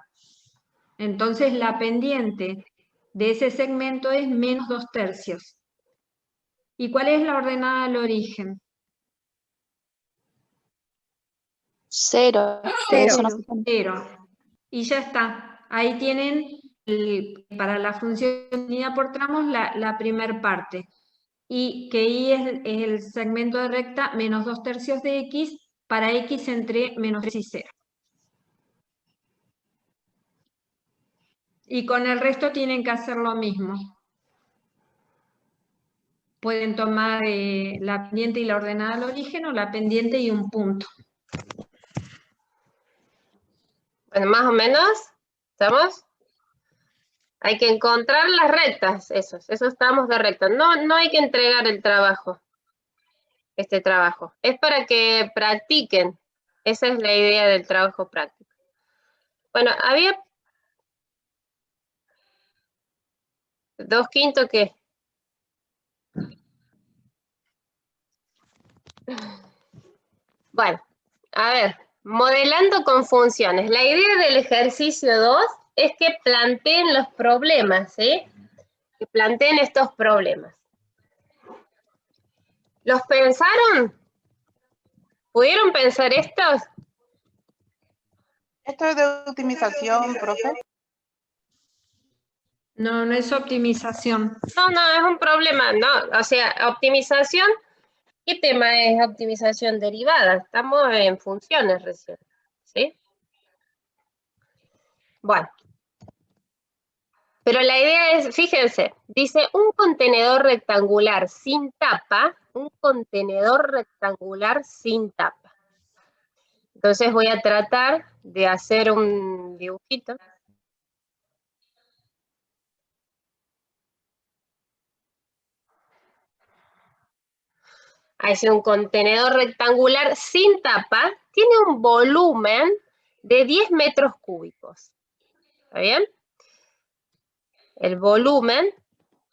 Entonces, la pendiente de ese segmento es menos 2/3. ¿Y cuál es la ordenada del origen? 0. 0. Y ya está. Ahí tienen, para la función unidad por tramos, la primer parte. Y que Y es el segmento de recta menos 2/3 de X, para x entre menos 3 y 0. Y con el resto tienen que hacer lo mismo. Pueden tomar la pendiente y la ordenada al origen, o la pendiente y un punto. Bueno, más o menos, ¿estamos? Hay que encontrar las rectas, esos estamos de recta. No hay que entregar el trabajo, este trabajo. Es para que practiquen. Esa es la idea del trabajo práctico. Bueno, había 2/5 ¿qué? Bueno, a ver, modelando con funciones. La idea del ejercicio 2 es que planteen los problemas, ¿sí? Que planteen estos problemas. ¿Los pensaron? ¿Pudieron pensar estos? Esto es de optimización, profe. No, no es optimización. No, es un problema, no. O sea, optimización, ¿qué tema es optimización derivada? Estamos en funciones recién, ¿sí? Bueno. Pero la idea es, fíjense, dice un contenedor rectangular sin tapa, un contenedor rectangular sin tapa. Entonces voy a tratar de hacer un dibujito. Es un contenedor rectangular sin tapa, tiene un volumen de 10 metros cúbicos. ¿Está bien? El volumen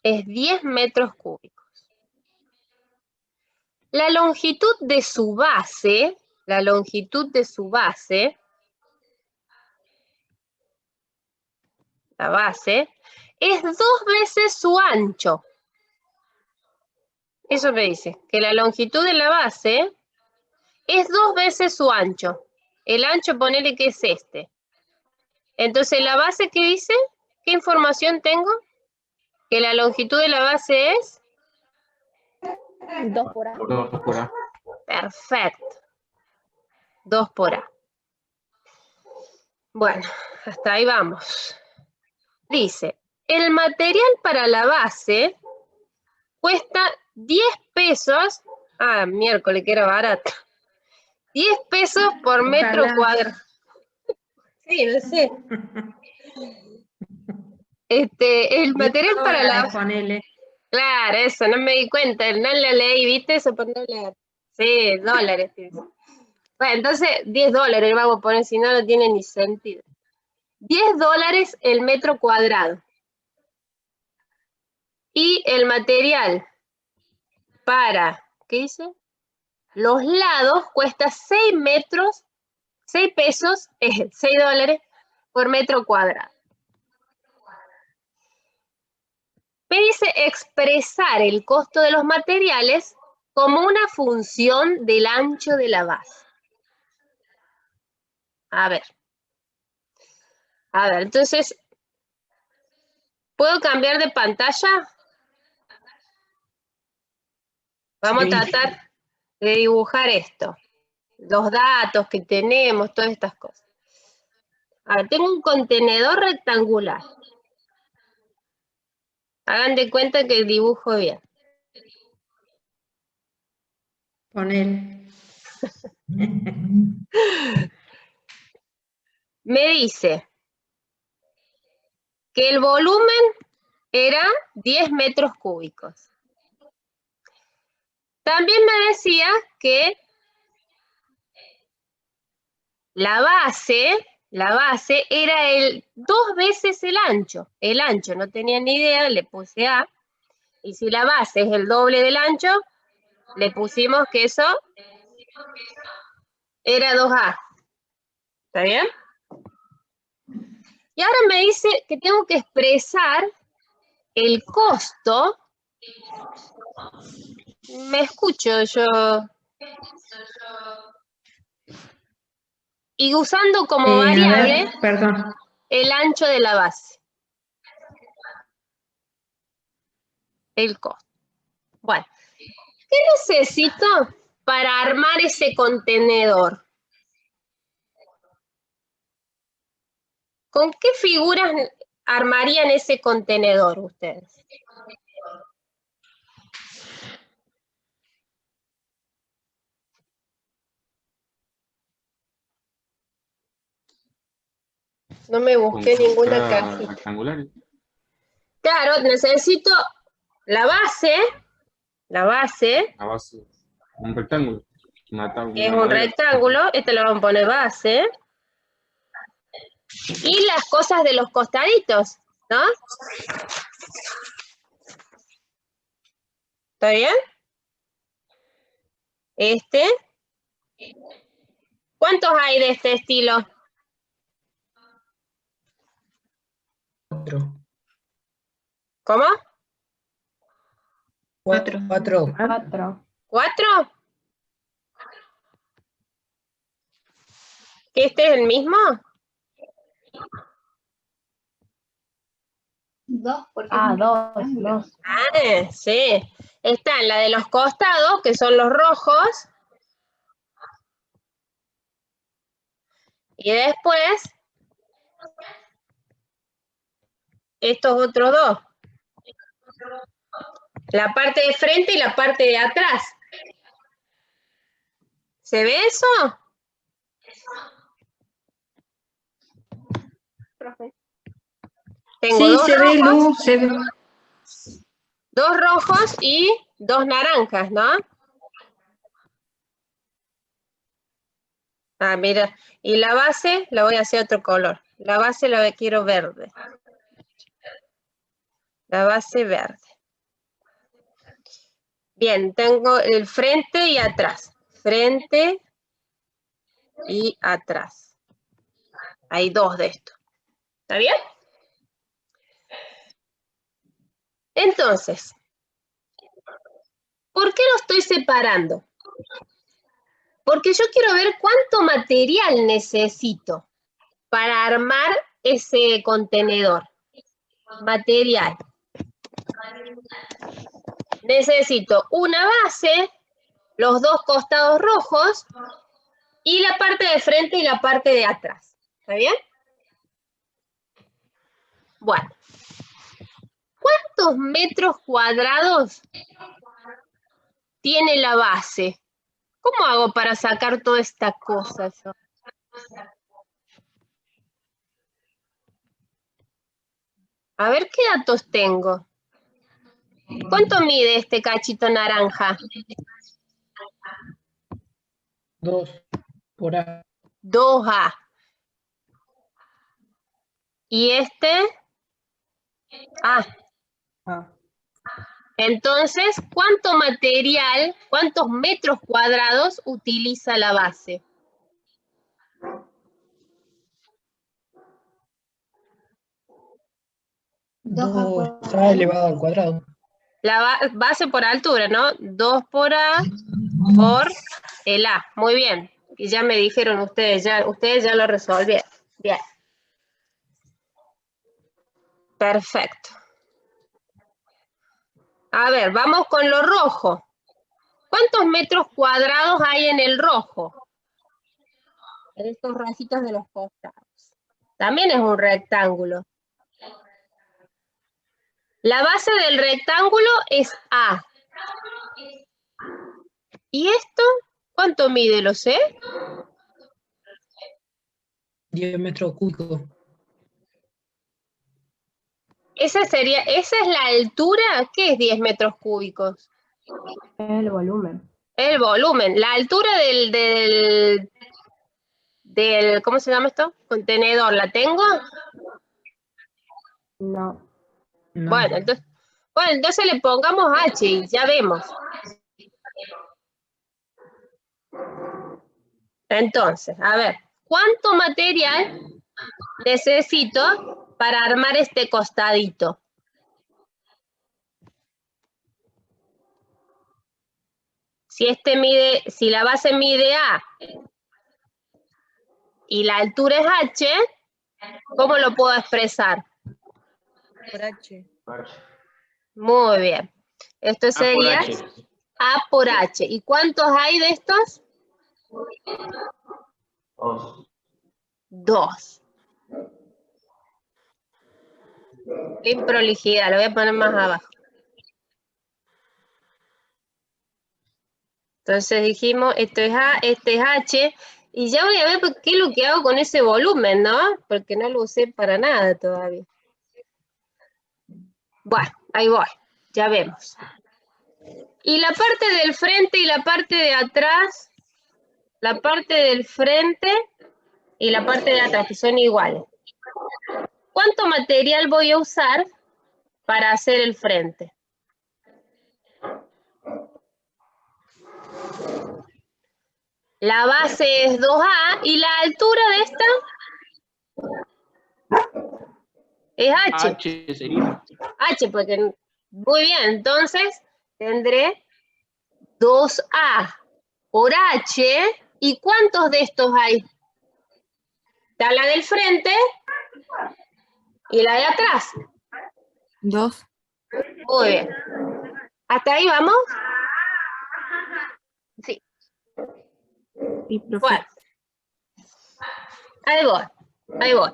es 10 metros cúbicos. La longitud de su base, la base, es 2 veces su ancho. Eso me dice, que la longitud de la base es 2 veces su ancho. El ancho, ponele que es este. Entonces, ¿la base qué dice? ¿Qué información tengo? Que la longitud de la base es 2 por A. 2 por A. Perfecto. 2 por A. Bueno, hasta ahí vamos. Dice, el material para la base cuesta 10 pesos. Ah, miércoles, que era barato. 10 pesos por metro cuadrado. Sí, no sé. El material para la... Ponele. Claro, eso, no me di cuenta. No la leí, ¿viste? Eso por no leer. Sí, dólares. Bueno, entonces, $10 vamos a poner, si no, no tiene ni sentido. $10 el metro cuadrado. Y el material para, ¿qué dice? Los lados cuesta 6 pesos, $6 por metro cuadrado. Me dice expresar el costo de los materiales como una función del ancho de la base. A ver, entonces, ¿puedo cambiar de pantalla? Vamos a tratar de dibujar esto. Los datos que tenemos, todas estas cosas. A ver, tengo un contenedor rectangular. Hagan de cuenta que dibujo bien. Poner. Me dice que el volumen era 10 metros cúbicos. También me decía que la base era 2 veces el ancho. El ancho, no tenía ni idea, le puse A. Y si la base es el doble del ancho, le pusimos que eso era 2A. ¿Está bien? Y ahora me dice que tengo que expresar el costo. Me escucho yo. Y usando como variable el ancho de la base. El costo. Bueno, ¿qué necesito? para armar ese contenedor? ¿Con qué figuras armarían ese contenedor ustedes? No me busqué ninguna cajita. Rectangulares. Claro, necesito la base, Un rectángulo. que es un rectángulo, este lo vamos a poner base, y las cosas de los costaditos, ¿no? ¿Está bien? ¿Cuántos hay de este estilo? 4. ¿Cómo? 4. ¿4? ¿Que este es el mismo? 2, porque dos. Sí. Están la de los costados, que son los rojos. Y después, estos otros dos. La parte de frente y la parte de atrás. ¿Se ve eso? Profe. Tengo Sí, dos se ve, rojos, Lu, se ve. dos rojos y dos naranjas, ¿no? Ah, mira, y la base la voy a hacer otro color. La base la quiero verde. La base verde. Bien, tengo el frente y atrás. Frente y atrás. Hay dos de estos. ¿Está bien? Entonces, ¿por qué lo estoy separando? Porque yo quiero ver cuánto material necesito para armar ese contenedor. Material. Necesito una base, los dos costados rojos y la parte de frente y la parte de atrás. ¿Está bien? Bueno. ¿Cuántos metros cuadrados tiene la base? ¿Cómo hago para sacar toda esta cosa yo? A ver qué datos tengo. ¿Cuánto mide este cachito naranja? 2 por A. 2A. ¿Y este? Ah. Entonces, ¿cuánto material, cuántos metros cuadrados utiliza la base? Dos A elevado al cuadrado. La base por altura, ¿no? 2 por A por el A. Muy bien. Y ya me dijeron ustedes ya lo resolvieron. Bien. Perfecto. A ver, vamos con lo rojo. ¿Cuántos metros cuadrados hay en el rojo? En estos rayitos de los costados. También es un rectángulo. La base del rectángulo es A. ¿Y esto? ¿Cuánto mide? ¿Lo sé? 10 metros cúbicos. ¿Esa es la altura? ¿Qué es 10 metros cúbicos? El volumen. El volumen. La altura del ¿cómo se llama esto? Contenedor, ¿la tengo? No. Bueno, entonces le pongamos H y ya vemos. Entonces, a ver, ¿cuánto material necesito para armar este costadito? Si la base mide A y la altura es H, ¿cómo lo puedo expresar? Por H. Muy bien. Esto sería A por H. ¿Y cuántos hay de estos? 2. Improlijidad, lo voy a poner más abajo. Entonces dijimos, esto es A, este es H, y ya voy a ver qué es lo que hago con ese volumen, ¿no? Porque no lo usé para nada todavía. Bueno, ahí voy, ya vemos. Y la parte del frente y la parte de atrás, la parte del frente y la parte de atrás, que son iguales. ¿Cuánto material voy a usar para hacer el frente? La base es 2A y la altura de esta es H. H sería. H, porque muy bien, entonces tendré 2A por H. ¿Y cuántos de estos hay? Está la del frente y la de atrás. 2. Muy bien. ¿Hasta ahí vamos? Sí. Bueno. Ahí voy, ahí voy.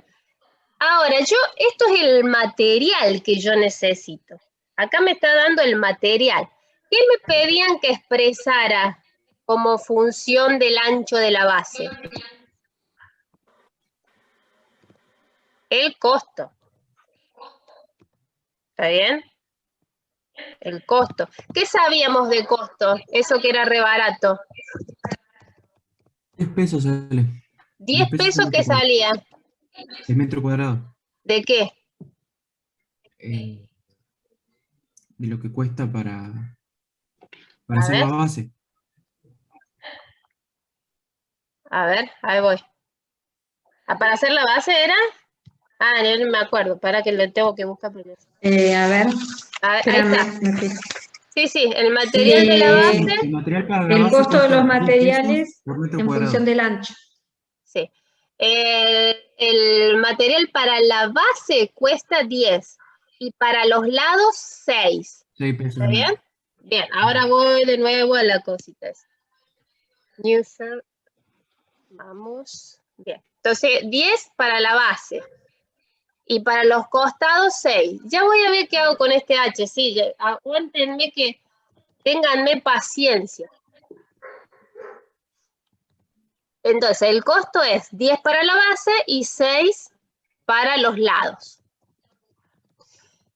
Ahora, esto es el material que yo necesito. Acá me está dando el material. ¿Qué me pedían que expresara como función del ancho de la base? El costo. ¿Está bien? El costo. ¿Qué sabíamos de costo? Eso que era re barato. 10 pesos sale. 10 pesos que salía. El metro cuadrado. ¿De qué? De lo que cuesta para A hacer ver. la base. A ver, ahí voy. ¿Para hacer la base era? Ah, no me acuerdo. Para que lo tengo que buscar primero. A ver, Ahí espérame, está. me fijo. Sí, el material de la base. El material para la El base costo de cuesta los 10 pesos materiales por metro en cuadrado. función del ancho. Sí. El material para la base cuesta 10 y para los lados 6. 6 pesos. ¿Está bien? Bien, ahora voy de nuevo a la cosita. User. Vamos. Bien. Entonces, 10 para la base. Y para los costados, 6. Ya voy a ver qué hago con este H. Sí, aguántenme que ténganme paciencia. Entonces, el costo es 10 para la base y 6 para los lados.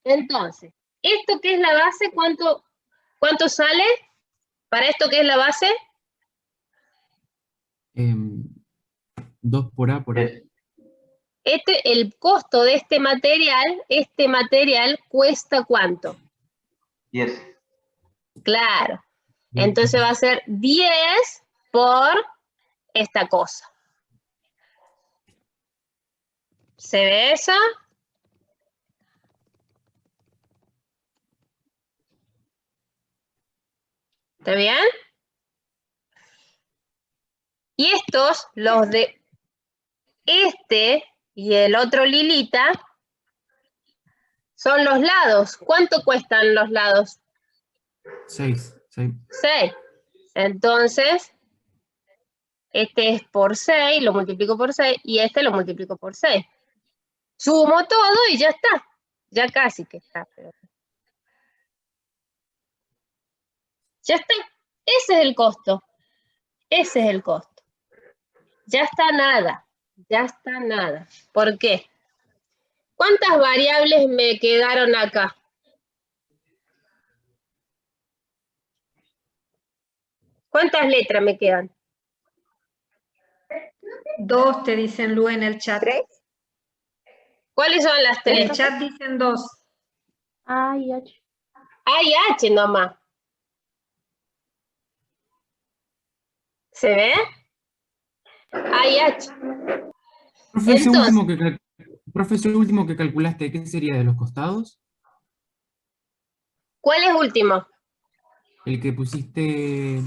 Entonces, ¿esto que es la base, cuánto sale? ¿Para esto que es la base? 2 por A por A. El costo de este material cuesta ¿cuánto? 10. Claro. Entonces va a ser 10 por esta cosa. ¿Se ve eso? ¿Está bien? Y estos, los de este y el otro lilita, son los lados. ¿Cuánto cuestan los lados? 6. 6. Entonces, este es por 6, lo multiplico por 6, y este lo multiplico por 6. Sumo todo y ya está. Ya casi que está. Pero... ya está. Ese es el costo. Ese es el costo. Ya está nada. Ya está nada. ¿Por qué? ¿Cuántas variables me quedaron acá? ¿Cuántas letras me quedan? 2 te dicen Lu en el chat. ¿Cuáles son las En 3? el chat dicen 2. A y H. A y H nomás. ¿Se ve? A y H. Profe, ese Entonces, último que calculaste, ¿qué sería de los costados? ¿cuál es último? El que pusiste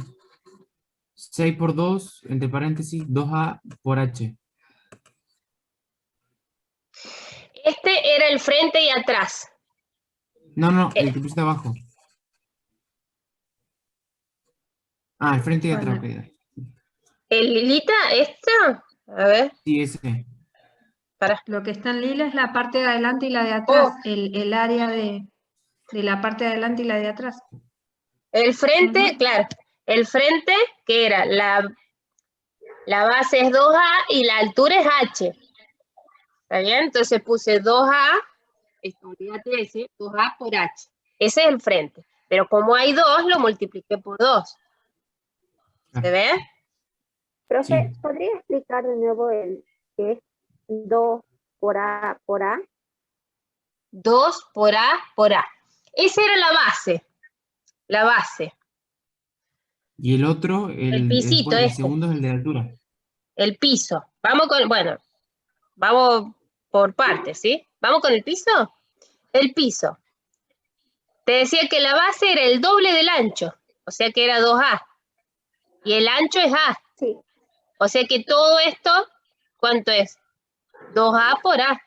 6 por 2, entre paréntesis, 2A por H. Este era el frente y atrás. No, el que pusiste abajo. Ah, el frente y Bueno. atrás. Pedro. ¿El lilita, esta? A ver, Sí, ese. para. Lo que está en lila es la parte de adelante y la de atrás, Oh, el área de la parte de adelante y la de atrás. el frente, Ujú. claro. El frente, que era la base es 2A y la altura es H. ¿Está bien? Entonces puse 2A, olvídate ese, 2A por H. Ese es el frente. Pero como hay 2, lo multipliqué por 2. ¿Se ve? Profe, Sí. ¿podría explicar de nuevo el que es 2 por A por A? 2 por A por A. Esa era la base. La base. Y el otro, El pisito después, el este. segundo es el de altura. El piso. Vamos con, bueno, vamos por partes, ¿sí? ¿Vamos con el piso? El piso. Te decía que la base era el doble del ancho. O sea que era 2A. Y el ancho es A. Sí. O sea que todo esto, ¿cuánto es? 2A por A.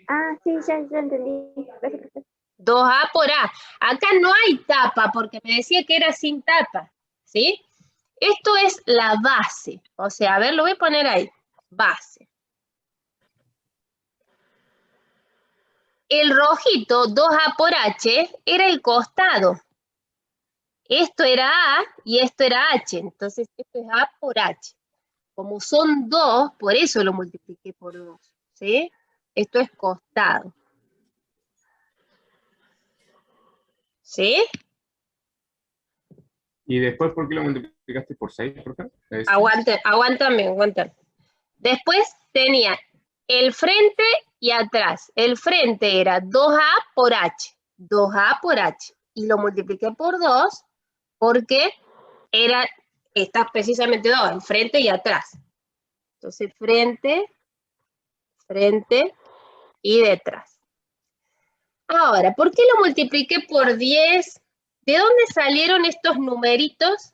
Ah, sí, ya entendí. Gracias, profe. 2A por A. Acá no hay tapa porque me decía que era sin tapa, ¿sí? Esto es la base. O sea, a ver, lo voy a poner ahí. Base. El rojito, 2A por H, era el costado. Esto era A y esto era H. Entonces, esto es A por H. Como son 2, por eso lo multipliqué por 2, ¿sí? Esto es costado. ¿Sí? ¿Y después por qué lo multiplicaste por 6, por acá? Aguántame. Después tenía el frente y atrás. El frente era 2A por H. 2A por H. Y lo multipliqué por 2 porque está precisamente 2, el frente y atrás. Entonces, frente y detrás. Ahora, ¿por qué lo multipliqué por 10? ¿De dónde salieron estos numeritos?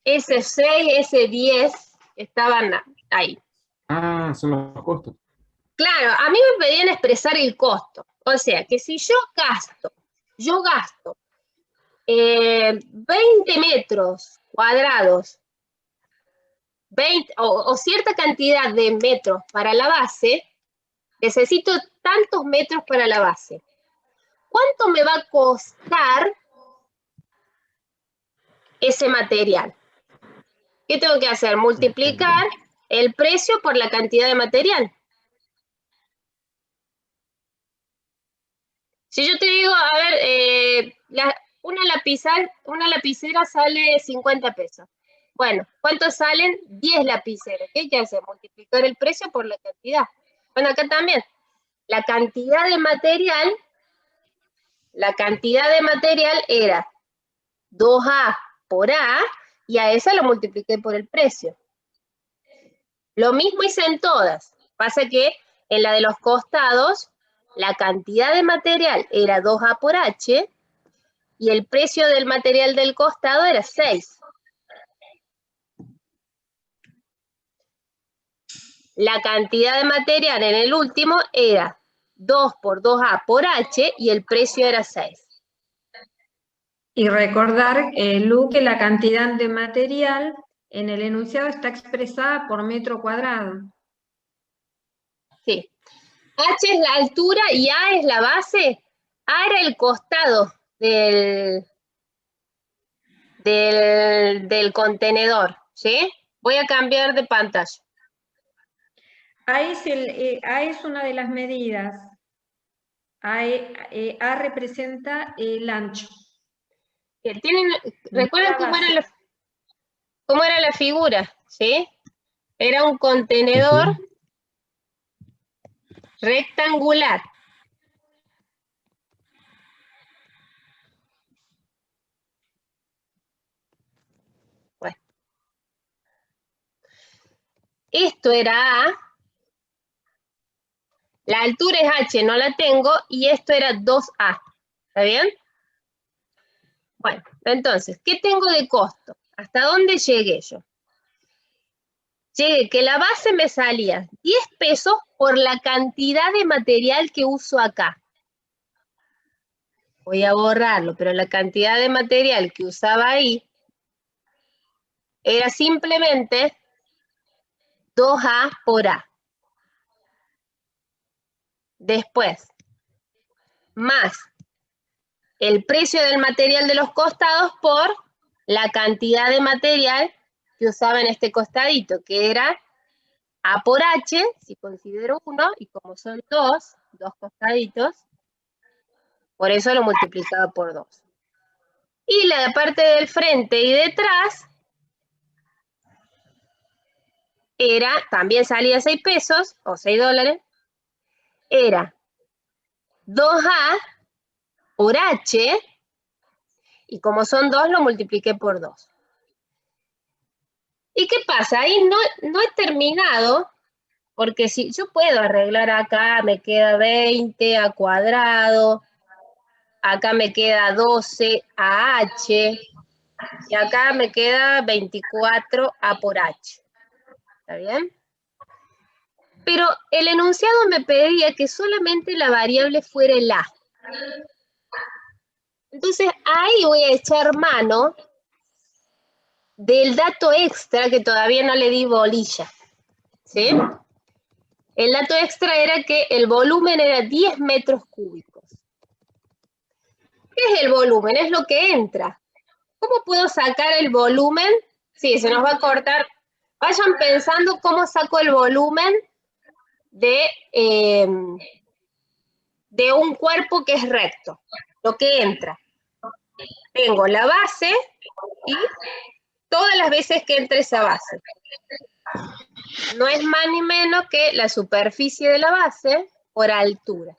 Ese 6, ese 10, estaban ahí. Ah, son los costos. Claro, a mí me pedían expresar el costo. O sea, que si yo gasto 20 metros cuadrados, 20, o cierta cantidad de metros para la base, necesito tantos metros para la base. ¿Cuánto me va a costar ese material? ¿Qué tengo que hacer? Multiplicar el precio por la cantidad de material. Si yo te digo, a ver, una lapicera sale 50 pesos. Bueno, ¿cuántos salen? 10 lapiceras. ¿Qué hay que hacer? Multiplicar el precio por la cantidad. Bueno, acá también. La cantidad de material era 2A por A, y a esa lo multipliqué por el precio. Lo mismo hice en todas. Pasa que en la de los costados, la cantidad de material era 2A por H, y el precio del material del costado era 6. La cantidad de material en el último era 2 por 2A por H, y el precio era 6. Y recordar, Lu, que la cantidad de material en el enunciado está expresada por metro cuadrado. Sí. H es la altura y A es la base. A era el costado del contenedor, ¿sí? Voy a cambiar de pantalla. A es una de las medidas. A representa el ancho. ¿Recuerdan cómo era la figura? ¿Sí? Era un contenedor rectangular. Bueno. Esto era A. La altura es H, no la tengo, y esto era 2A. ¿Está bien? Bueno, entonces, ¿qué tengo de costo? ¿Hasta dónde llegué yo? llegué que la base me salía 10 pesos por la cantidad de material que uso acá. Voy a borrarlo, pero la cantidad de material que usaba ahí era simplemente 2A por A. Después, más el precio del material de los costados por la cantidad de material que usaba en este costadito, que era A por H, si considero 1, y como son dos costaditos, por eso lo multiplicaba por 2. Y la parte del frente y detrás era, también salía 6 pesos, o 6 dólares, era 2A por H, y como son 2, lo multipliqué por 2. ¿Y qué pasa? Ahí no he terminado, porque si yo puedo arreglar acá, me queda 20 a cuadrado, acá me queda 12 a H, y acá me queda 24 A por H. ¿Está bien? Pero el enunciado me pedía que solamente la variable fuera el A. Entonces ahí voy a echar mano del dato extra que todavía no le di bolilla. ¿Sí? El dato extra era que el volumen era 10 metros cúbicos. ¿Qué es el volumen? Es lo que entra. ¿Cómo puedo sacar el volumen? Sí, se nos va a cortar. Vayan pensando cómo saco el volumen de un cuerpo que es recto. Lo que entra. Tengo la base y todas las veces que entre esa base. No es más ni menos que la superficie de la base por altura.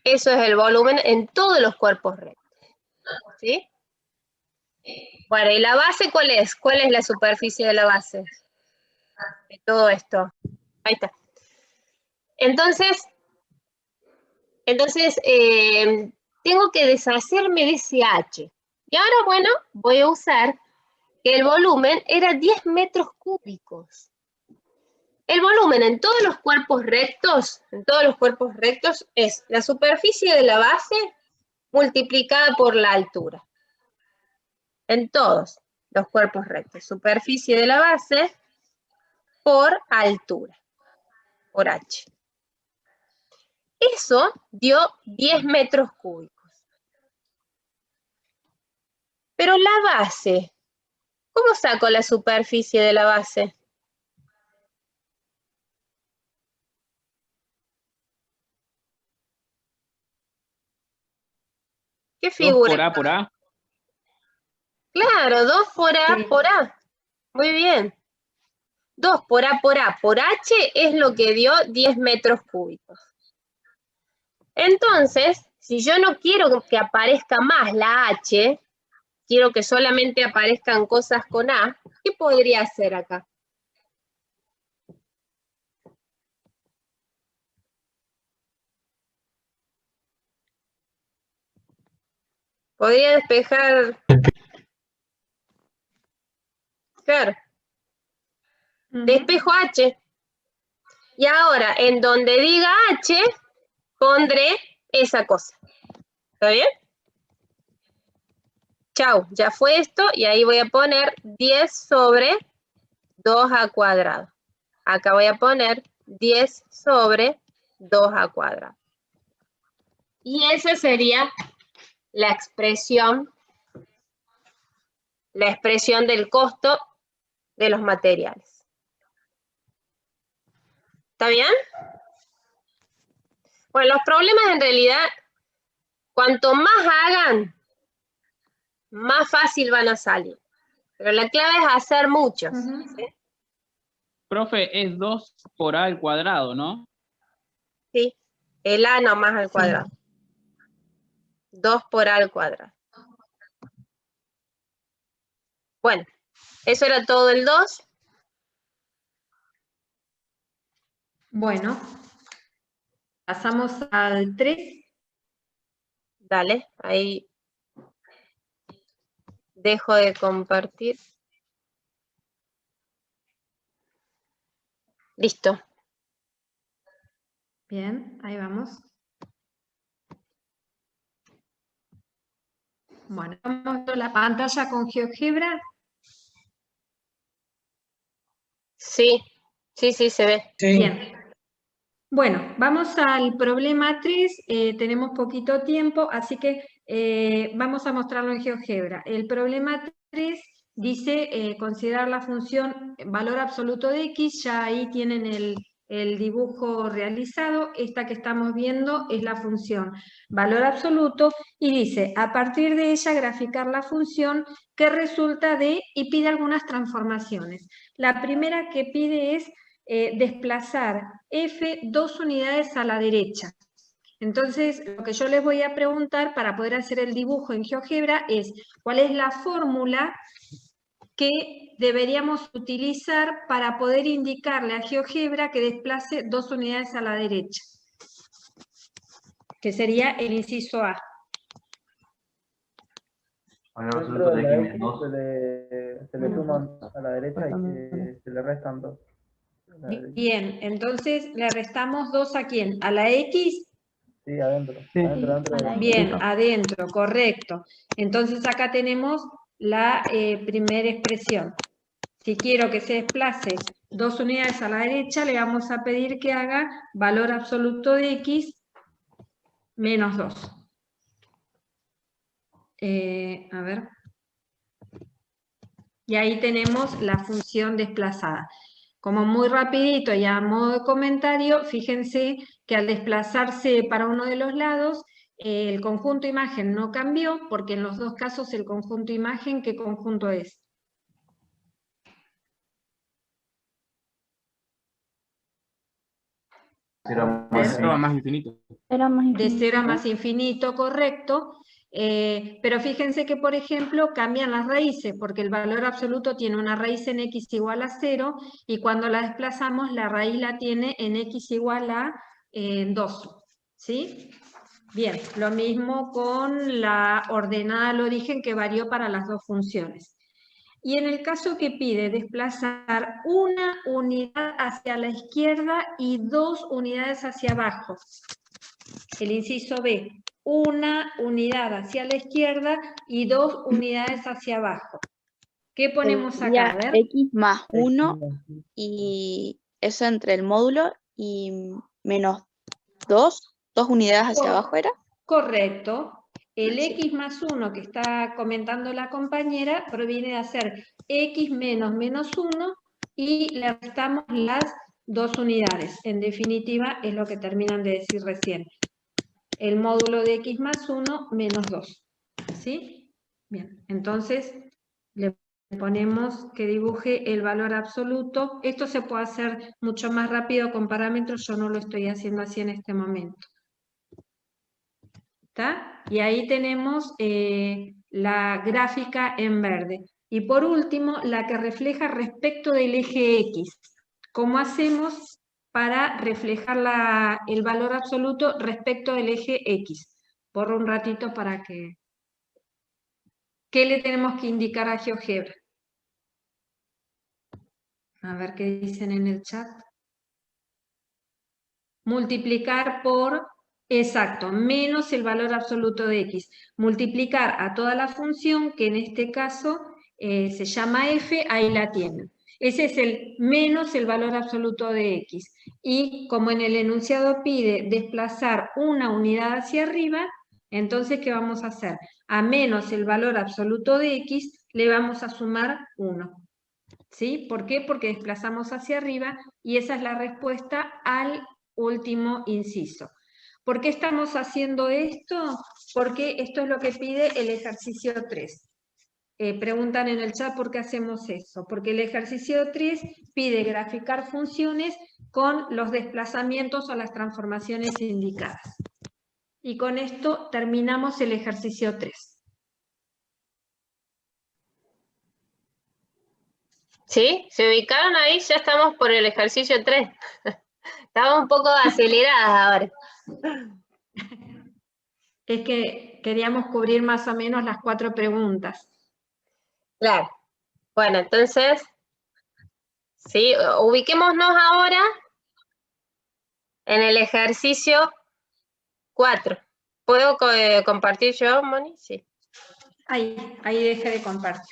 Eso es el volumen en todos los cuerpos rectos. ¿Sí? Bueno, ¿y la base cuál es? ¿Cuál es la superficie de la base? De todo esto. Ahí está. Entonces, tengo que deshacerme de ese H. Y ahora, bueno, voy a usar que el volumen era 10 metros cúbicos. El volumen en todos los cuerpos rectos, es la superficie de la base multiplicada por la altura. En todos los cuerpos rectos, superficie de la base por altura, por H. Eso dio 10 metros cúbicos. Pero la base, ¿cómo saco la superficie de la base? ¿Qué figura? 2 por A por A. Claro, 2 por A por A. Muy bien. 2 por A por H es lo que dio 10 metros cúbicos. Entonces, si yo no quiero que aparezca más la H, quiero que solamente aparezcan cosas con A, ¿qué podría hacer acá? Podría despejar. Claro. Despejo H. Y ahora, en donde diga H, pondré esa cosa. ¿Está bien? Chau, ya fue esto, y ahí voy a poner 10 sobre 2A cuadrado. Acá voy a poner 10 sobre 2A cuadrado. Y esa sería la expresión del costo de los materiales. ¿Está bien? Bueno, los problemas en realidad, cuanto más hagan, más fácil van a salir. Pero la clave es hacer muchos. ¿Sí? Profe, es 2 por A al cuadrado, ¿no? Sí, el A nomás al cuadrado. 2 por A al cuadrado. Bueno, eso era todo el 2. Bueno, pasamos al 3. Dale, ahí dejo de compartir. Listo. Bien, ahí vamos. Bueno, ¿estamos viendo la pantalla con GeoGebra? Sí, sí, se ve. Bien. Bueno, vamos al problema 3, tenemos poquito tiempo, así que vamos a mostrarlo en GeoGebra. El problema 3 dice considerar la función valor absoluto de x, ya ahí tienen el dibujo realizado. Esta que estamos viendo es la función valor absoluto y dice, a partir de ella graficar la función que resulta de, y pide algunas transformaciones. La primera que pide es desplazar f 2 unidades a la derecha. Entonces, lo que yo les voy a preguntar para poder hacer el dibujo en GeoGebra es cuál es la fórmula que deberíamos utilizar para poder indicarle a GeoGebra que desplace 2 unidades a la derecha, que sería el inciso A. Dentro de la X se le suman a la derecha y se le restan 2. Bien, entonces le restamos 2 ¿a quién? ¿A la X? Sí, adentro. Adentro. Bien, adentro, correcto. Entonces acá tenemos la primera expresión. Si quiero que se desplace 2 unidades a la derecha, le vamos a pedir que haga valor absoluto de X menos 2. A ver. Y ahí tenemos la función desplazada. Como muy rapidito y a modo de comentario, fíjense que al desplazarse para uno de los lados, el conjunto imagen no cambió, porque en los dos casos el conjunto imagen, ¿qué conjunto es? Era más infinito. De 0 a más infinito, correcto. Pero fíjense que, por ejemplo, cambian las raíces, porque el valor absoluto tiene una raíz en x igual a 0, y cuando la desplazamos, la raíz la tiene en x igual a 2. ¿Sí? Bien, lo mismo con la ordenada al origen, que varió para las dos funciones. Y en el caso que pide desplazar una unidad hacia la izquierda y 2 unidades hacia abajo, el inciso B, una unidad hacia la izquierda y 2 unidades hacia abajo. ¿Qué ponemos acá? A ver. X más 1 y eso entre el módulo y menos 2 unidades hacia abajo, ¿era? Correcto. El x más 1 que está comentando la compañera proviene de hacer x menos menos 1 y le restamos las 2 unidades. En definitiva, es lo que terminan de decir recién. El módulo de x más 1 menos 2. ¿Sí? Bien, entonces le ponemos que dibuje el valor absoluto. Esto se puede hacer mucho más rápido con parámetros, yo no lo estoy haciendo así en este momento. ¿Está? Y ahí tenemos la gráfica en verde. Y por último, la que refleja respecto del eje X. ¿Cómo hacemos para reflejar el valor absoluto respecto del eje X? Borro un ratito para que... ¿Qué le tenemos que indicar a GeoGebra? A ver qué dicen en el chat. Multiplicar por... Exacto, menos el valor absoluto de x. Multiplicar a toda la función, que en este caso se llama f, ahí la tienen. Ese es el menos el valor absoluto de x. Y como en el enunciado pide desplazar una unidad hacia arriba, entonces, ¿qué vamos a hacer? A menos el valor absoluto de x le vamos a sumar 1. ¿Sí? ¿Por qué? Porque desplazamos hacia arriba y esa es la respuesta al último inciso. ¿Por qué estamos haciendo esto? Porque esto es lo que pide el ejercicio 3. Preguntan en el chat por qué hacemos eso. Porque el ejercicio 3 pide graficar funciones con los desplazamientos o las transformaciones indicadas. Y con esto terminamos el ejercicio 3. ¿Sí? ¿Se ubicaron ahí? Ya estamos por el ejercicio 3. Estamos un poco aceleradas ahora. Es que queríamos cubrir más o menos las 4 preguntas. Claro. Bueno, entonces, ¿Sí? Ubiquémonos ahora en el ejercicio 4. ¿Puedo compartir yo, Moni? Sí. Ahí deje de compartir.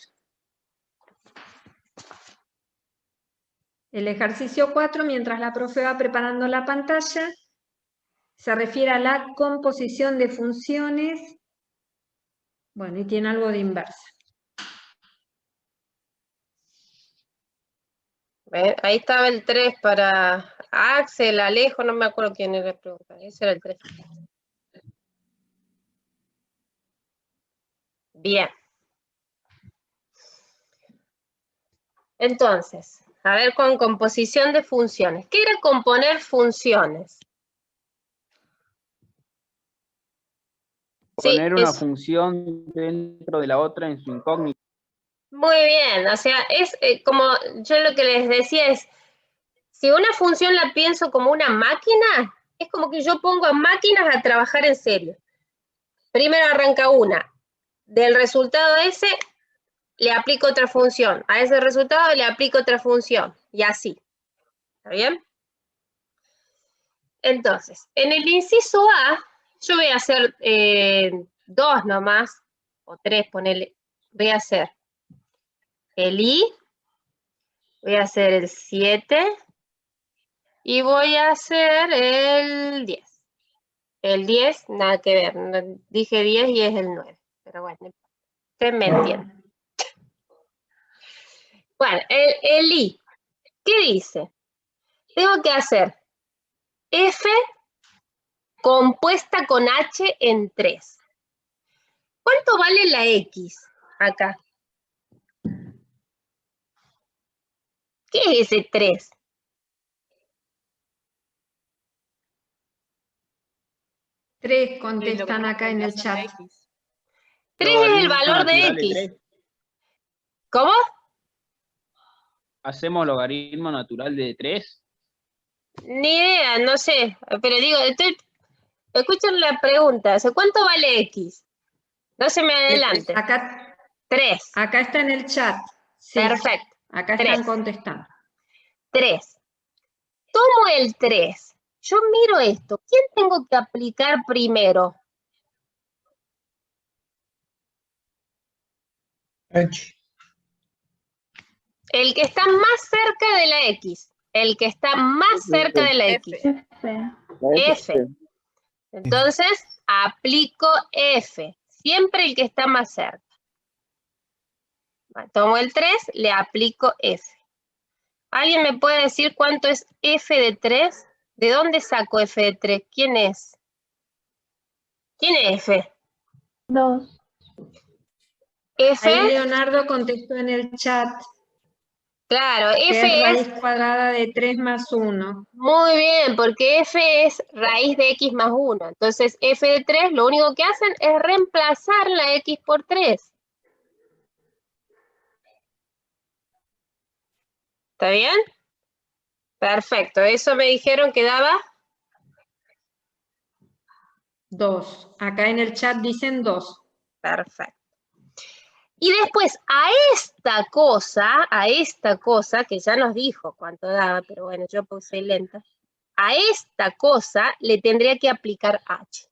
El ejercicio 4, mientras la profe va preparando la pantalla, se refiere a la composición de funciones. Bueno, y tiene algo de inversa. Ahí estaba el 3 para Axel, Alejo, no me acuerdo quién era la pregunta. Ese era el 3. Bien. Entonces, a ver con composición de funciones. ¿Qué era componer funciones? Poner Sí, una función dentro de la otra en su incógnita. muy bien, o sea, es como yo lo que les decía es, si una función la pienso como una máquina, es como que yo pongo a máquinas a trabajar en serio. Primero arranca una, del resultado ese le aplico otra función, a ese resultado le aplico otra función, y así. ¿Está bien? Entonces, en el inciso A, yo voy a hacer 2 nomás, o 3, ponele, voy a hacer el I, voy a hacer el 7, y voy a hacer el 10. El 10, nada que ver, dije 10 y es el 9, pero bueno, ustedes me entienden. Bueno, el I, ¿qué dice? Tengo que hacer F compuesta con H en 3. ¿Cuánto vale la X acá? ¿Qué es ese 3? Tres contestan acá en el chat. 3 es el valor de X. ¿Cómo? ¿Hacemos logaritmo natural de 3? Ni idea, no sé. Pero digo, escuchen la pregunta. ¿Cuánto vale X? No se me adelante. Acá, 3. Acá está en el chat. Sí. Perfecto. Acá 3. están contestando. 3. Tomo el 3. Yo miro esto. ¿Quién tengo que aplicar primero? H. El que está más cerca de la X. El que está más cerca de la X. F. Entonces, aplico F. Siempre el que está más cerca. Tomo el 3, le aplico F. ¿Alguien me puede decir cuánto es F de 3? ¿De dónde saco F de 3? ¿Quién es? ¿Quién es F? 2. F. Ahí Leonardo contestó en el chat. Claro, F es raíz es cuadrada de 3 más 1. Muy bien, porque F es raíz de X más 1. Entonces, F de 3 lo único que hacen es reemplazar la X por 3. ¿Está bien? Perfecto. Eso me dijeron que daba 2. Acá en el chat dicen 2. Perfecto. Y después a esta cosa, que ya nos dijo cuánto daba, pero bueno, yo puse lenta, a esta cosa le tendría que aplicar H.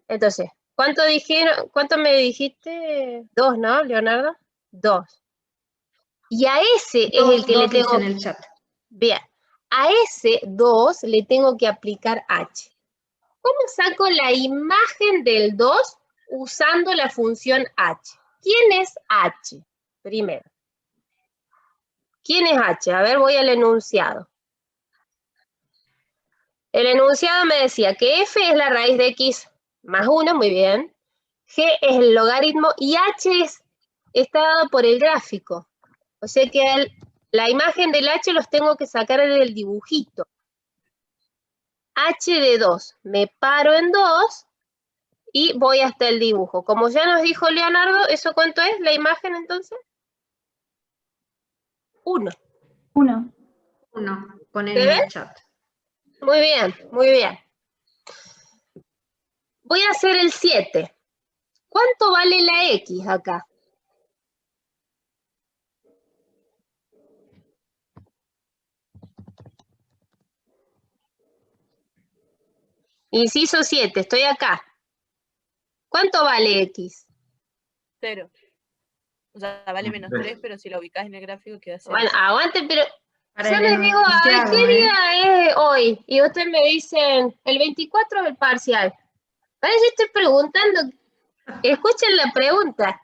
Entonces, ¿cuánto me dijiste? 2, ¿no, Leonardo? 2. Y a ese es el que le tengo... en el chat. Bien, a ese 2 le tengo que aplicar H. ¿Cómo saco la imagen del 2 usando la función H? ¿Quién es H? Primero. ¿Quién es H? A ver, voy al enunciado. El enunciado me decía que F es la raíz de X más 1, muy bien. G es el logaritmo y H está dado por el gráfico. O sea que la imagen del H los tengo que sacar del dibujito. H de 2. Me paro en 2 y voy hasta el dibujo. Como ya nos dijo Leonardo, ¿eso cuánto es la imagen entonces? 1. 1. Ponen en el chat. Muy bien, muy bien. Voy a hacer el 7. ¿Cuánto vale la X acá? Inciso 7, estoy acá. ¿Cuánto vale X? 0. O sea, vale menos 3, pero si lo ubicás en el gráfico queda 0. Bueno, aguante, pero Para yo el les digo, a ver, ¿qué enunciado, día es hoy? Y ustedes me dicen, el 24 es el parcial. Ahora yo estoy preguntando, escuchen la pregunta.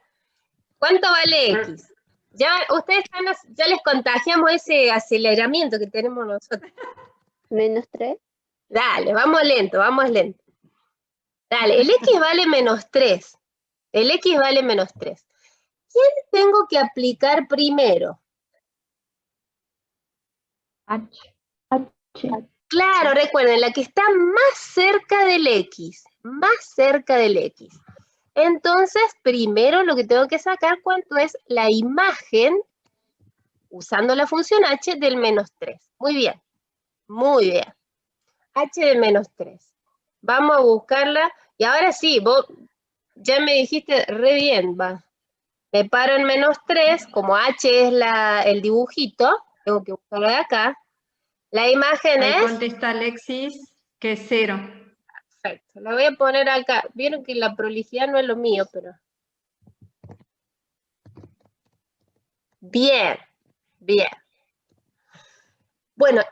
¿Cuánto vale X? Ya ustedes ya les contagiamos ese aceleramiento que tenemos nosotros. Menos 3. Dale, vamos lento, vamos lento. Dale, el X vale menos 3. El X vale menos 3. ¿Quién tengo que aplicar primero? H. Claro, recuerden, la que está más cerca del X. Más cerca del X. Entonces, primero lo que tengo que sacar, ¿cuánto es la imagen, usando la función h, del menos 3? Muy bien, muy bien. H de menos 3. Vamos a buscarla. Y ahora sí, vos ya me dijiste re bien, va. Me paro en menos 3, como h es el dibujito, tengo que buscarlo de acá. La imagen Ahí es... contesta Alexis que es 0. Perfecto, la voy a poner acá. Vieron que la prolijidad no es lo mío, pero... Bien, bien. Bueno,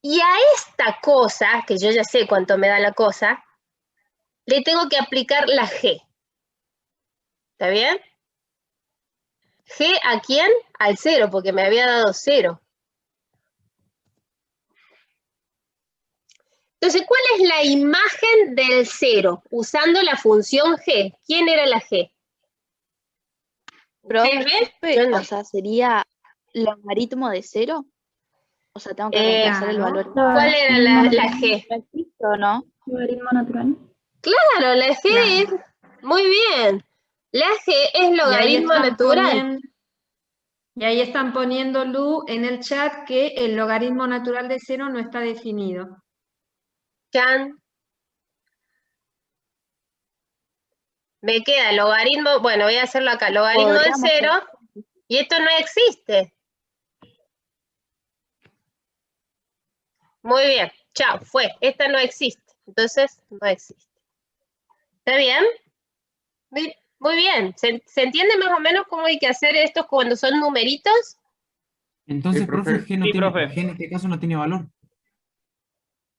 y a esta cosa, que yo ya sé cuánto me da la cosa, le tengo que aplicar la G. ¿Está bien? ¿G a quién? Al 0, porque me había dado 0. Entonces, ¿cuál es la imagen del 0? Usando la función G. ¿Quién era la G? ¿Ustedes ven? Yo no. O sea, ¿sería logaritmo de 0? O sea, tengo que reemplazar el valor. ¿Cuál era la G? ¿O no? Logaritmo natural. Claro, la G es... Muy bien. La G es logaritmo natural. Y ahí están poniendo, Lu, en el chat que el logaritmo natural de 0 no está definido. Chan. Me queda logaritmo, bueno, voy a hacerlo acá, logaritmo de 0, y esto no existe. Muy bien, chao, fue, esta no existe, entonces no existe. ¿Está bien? Muy bien, ¿se entiende más o menos cómo hay que hacer esto cuando son numeritos? Entonces, Sí, profe, profe. G, no Sí, tiene, profe. G en este caso no tiene valor.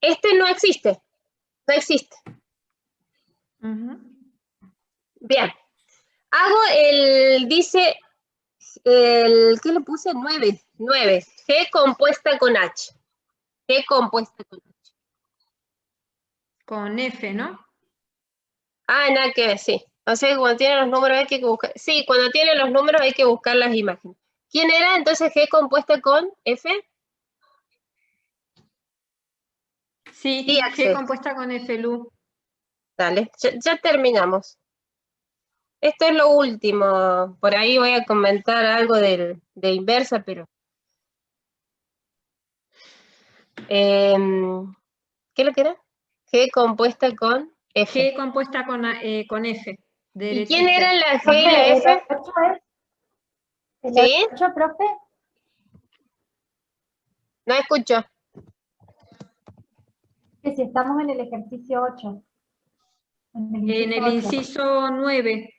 Este no existe, no existe. Bien, hago dice, ¿qué le puse? 9, G compuesta con H. G compuesta con H. Con F, ¿no? Ah, nada que ver, sí. O sea, cuando tiene los números hay que buscar. Sí, cuando tiene los números hay que buscar las imágenes. ¿Quién era entonces G compuesta con F? Sí, Sí, G Axel. compuesta con F, Lu. Dale, ya terminamos. Esto es lo último. Por ahí voy a comentar algo de inversa, pero... ¿qué es lo que era? G compuesta con F. G compuesta con F. ¿Y quién era la G y Profe, la ¿el F? 8 es? ¿El ¿Sí? 8, profe? No escucho. Que si estamos en el ejercicio 8. En el inciso 9.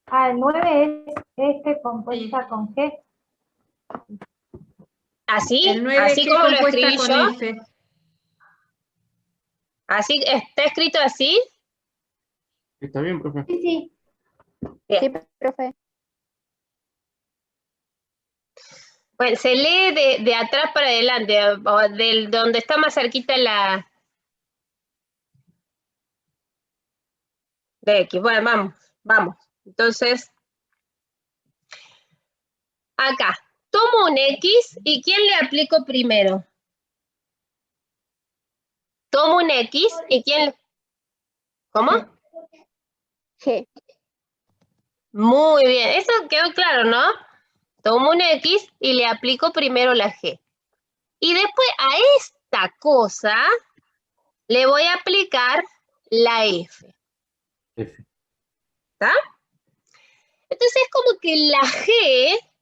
Ah, el 9 es este compuesta con G. ¿Así? El 9 ¿Así es G como lo compuesta escribí con yo? F. ¿Así está escrito así? Está bien, profe. Sí, sí. Bien. Sí, profe. Bueno, se lee de atrás para adelante, o del donde está más cerquita la... de X. Bueno, vamos. Entonces, acá, tomo un X, ¿y quién le aplico primero? Tomo un X, ¿y quién? ¿Cómo? G. Muy bien, eso quedó claro, ¿no? Tomo un X y le aplico primero la G. Y después a esta cosa le voy a aplicar la F. ¿Está? Entonces es como que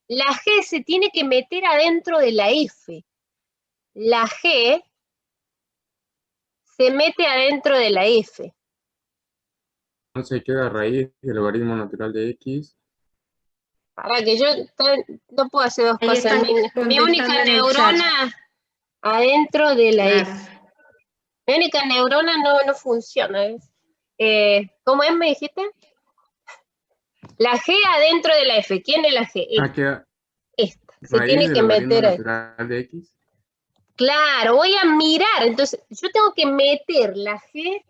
la G se tiene que meter adentro de la F. La G se mete adentro de la f. Entonces queda raíz del logaritmo natural de x. Para que yo no puedo hacer dos Ahí cosas. están Mi única contestando en el neurona adentro de la Claro. f. Mi única neurona no funciona. ¿Cómo es, me dijiste? La G adentro de la F. ¿Quién es la G? Queda Esta. Se raíz tiene del que logaritmo meter ahí. natural de x. Claro, voy a mirar. Entonces, yo tengo que meter la G.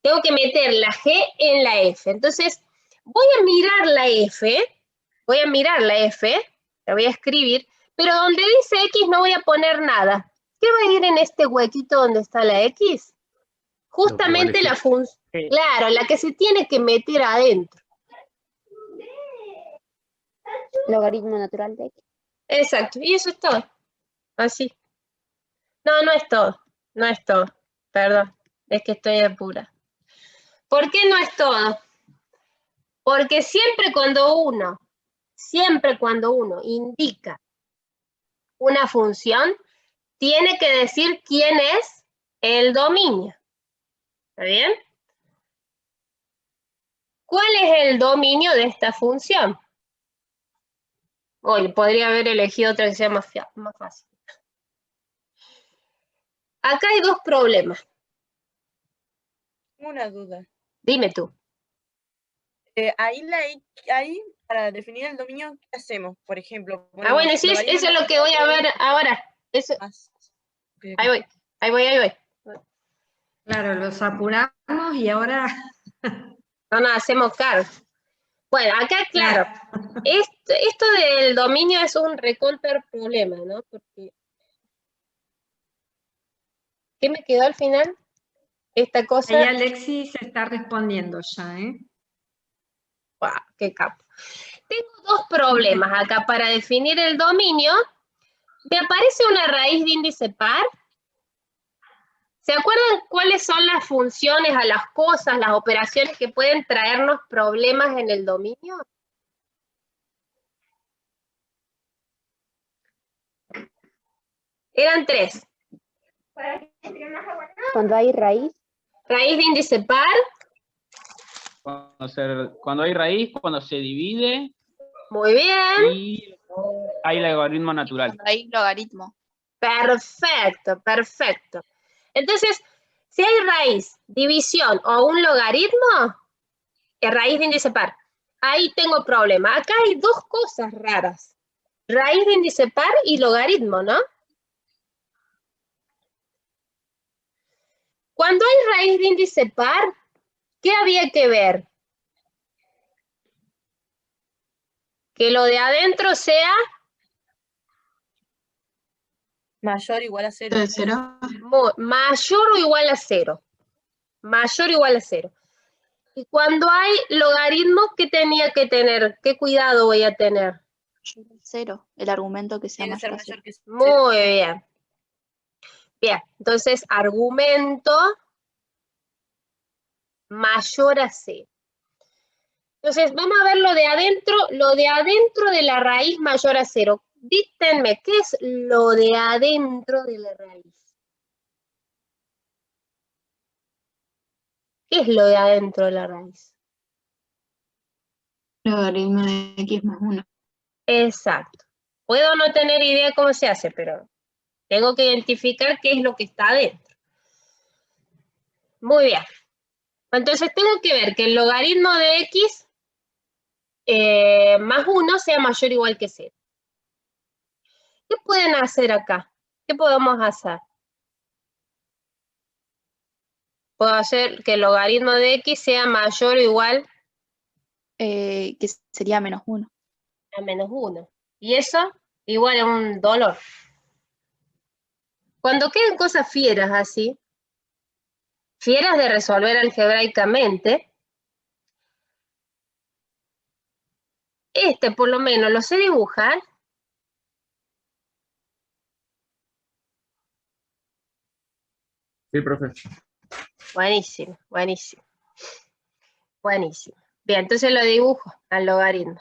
Tengo que meter la G en la F. Entonces, voy a mirar la F. La voy a escribir. Pero donde dice X no voy a poner nada. ¿Qué va a ir en este huequito donde está la X? Justamente la función. Claro, la que se tiene que meter adentro. Logaritmo natural de x. Exacto, y eso es todo. Así. No es todo. No es todo. Perdón, es que estoy apurada. ¿Por qué no es todo? Porque siempre cuando uno indica una función, tiene que decir quién es el dominio. ¿Está bien? ¿Cuál es el dominio de esta función? Oye, podría haber elegido otra que sea más fácil. Acá hay dos problemas. Una duda. Dime tú. Ahí, para definir el dominio, ¿qué hacemos? Por ejemplo, Bueno, sí, eso es lo que voy a ver ahora. Eso. Ahí voy. Claro, los apuramos y ahora... No, hacemos cargo. Bueno, acá, claro, esto del dominio es un recontra problema, ¿no? Porque, ¿qué me quedó al final? Esta cosa... Ahí Alexis está respondiendo ya, ¿eh? ¡Wow! ¡Qué capo! Tengo dos problemas acá para definir el dominio. Me aparece una raíz de índice par. ¿Se acuerdan cuáles son las funciones a las cosas, las operaciones que pueden traernos problemas en el dominio? Eran tres. Cuando hay raíz. Raíz de índice par. Cuando hay raíz, cuando se divide. Muy bien. Y hay logaritmo natural. Hay logaritmo. Perfecto. Entonces, si hay raíz, división o un logaritmo, es raíz de índice par. Ahí tengo problema. Acá hay dos cosas raras. Raíz de índice par y logaritmo, ¿no? Cuando hay raíz de índice par, ¿qué había que ver? Que lo de adentro sea... Mayor o igual a 0. Mayor o igual a 0. Mayor o igual a 0. Y cuando hay logaritmo, ¿qué tenía que tener? ¿Qué cuidado voy a tener? 0. El argumento que sea mayor a 0. Muy bien. Bien, entonces argumento mayor a 0. Entonces, vamos a ver lo de adentro de la raíz mayor a 0. Díctenme, ¿qué es lo de adentro de la raíz? ¿Qué es lo de adentro de la raíz? Logaritmo de x más 1. Exacto. Puedo no tener idea cómo se hace, pero tengo que identificar qué es lo que está adentro. Muy bien. Entonces tengo que ver que el logaritmo de x más 1 sea mayor o igual que 0. ¿Qué pueden hacer acá? ¿Qué podemos hacer? Puedo hacer que el logaritmo de x sea mayor o igual Que sería menos 1. a menos 1. Y eso igual a un dolor. Cuando queden cosas fieras así, fieras de resolver algebraicamente, por lo menos lo sé dibujar. Sí, profe. Buenísimo. Bien, entonces lo dibujo al logaritmo.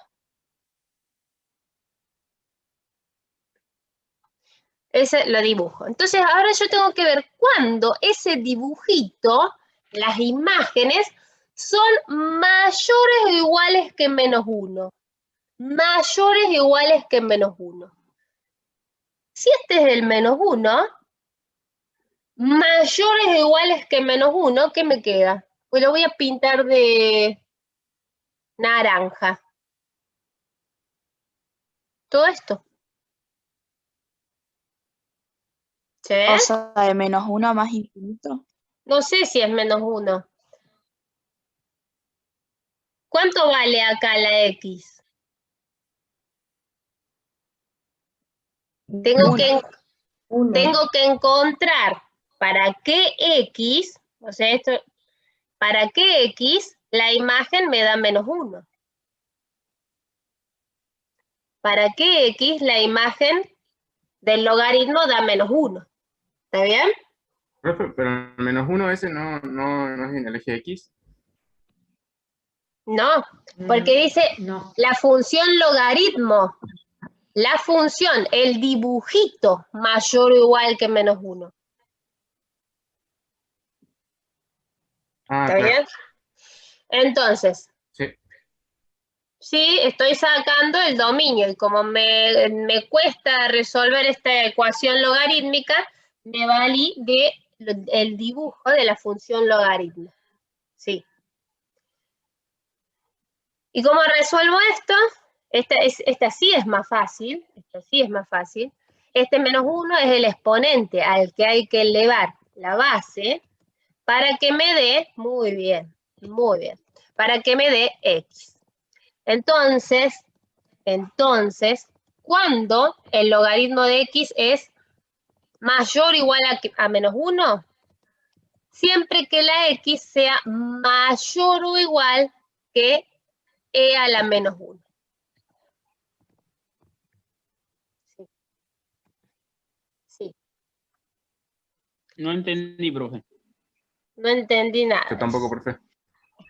Ese lo dibujo. Entonces ahora yo tengo que ver cuándo ese dibujito, las imágenes, son mayores o iguales que menos 1. Mayores o iguales que menos 1. Si este es el menos 1, mayores o iguales que menos 1, ¿qué me queda? Pues lo voy a pintar de naranja. Todo esto. ¿Se ve? O sea, de menos 1 a más infinito. No sé si es menos 1. ¿Cuánto vale acá la X? Tengo que encontrar para qué X, o sea, para qué X la imagen me da menos 1. ¿Para qué X la imagen del logaritmo da menos 1? ¿Está bien? Profe, pero el menos 1 ese no es en el eje X. No, porque dice la función logaritmo. La función, el dibujito mayor o igual que menos 1. ¿Está bien? Entonces, sí, estoy sacando el dominio y como me cuesta resolver esta ecuación logarítmica, me valí del dibujo de la función logaritmo. Sí. ¿Y cómo resuelvo esto? Esta sí es más fácil. Esta sí es más fácil. Este menos 1 es el exponente al que hay que elevar la base para que me dé, muy bien, para que me dé X. Entonces, ¿cuándo el logaritmo de X es mayor o igual a menos 1? Siempre que la X sea mayor o igual que E a la menos 1. Sí. No entendí, profe. No entendí nada. Yo tampoco, profe.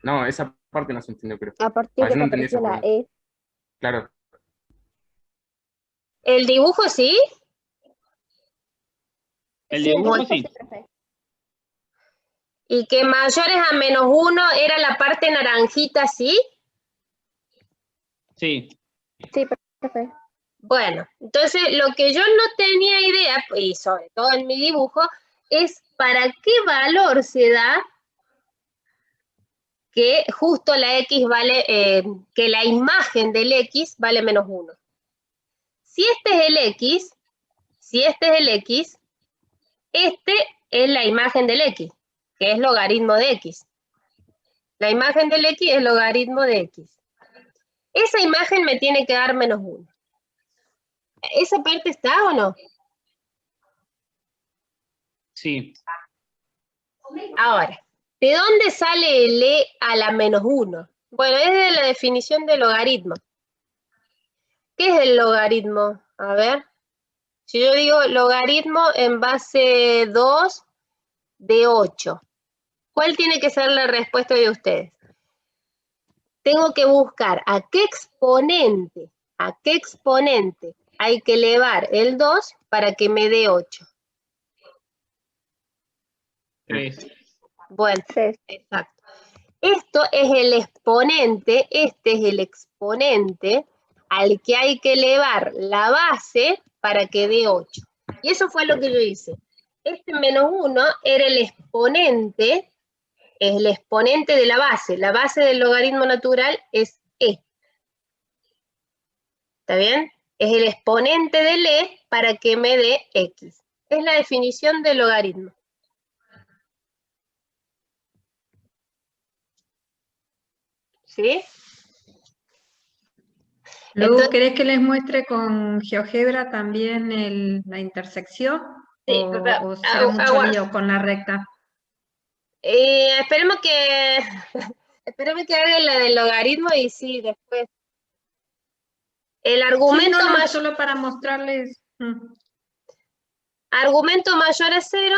No, esa parte no se entendió, creo. A partir de yo no que entendí apareció esa la parte. E. Claro. ¿El dibujo sí? El dibujo sí. Y que mayores a menos 1 era la parte naranjita, ¿sí? Sí. Sí, profe. Bueno, entonces lo que yo no tenía idea, y sobre todo en mi dibujo, es para qué valor se da que justo la X vale, que la imagen del X vale menos 1. Si este es el X, este es la imagen del X, que es logaritmo de X. La imagen del X es logaritmo de X. Esa imagen me tiene que dar menos 1. ¿Esa parte está o no? Sí. Ahora, ¿de dónde sale el E a la menos 1? Bueno, es de la definición de logaritmo. ¿Qué es el logaritmo? A ver. Si yo digo logaritmo en base 2 de 8, ¿cuál tiene que ser la respuesta de ustedes? Tengo que buscar a qué exponente hay que elevar el 2 para que me dé 8. 3. Bueno, exacto. Esto es el exponente, este es el exponente al que hay que elevar la base para que dé 8. Y eso fue lo que yo hice. Este menos 1 era el exponente de la base. La base del logaritmo natural es E. ¿Está bien? Es el exponente del E para que me dé X. Es la definición del logaritmo. ¿Sí? Luego, ¿querés que les muestre con GeoGebra también la intersección? Sí, ¿O será mucho lío con la recta? Esperemos que hagan la del logaritmo y sí, después. El argumento Sí, mayor. Solo para mostrarles. Argumento mayor a 0.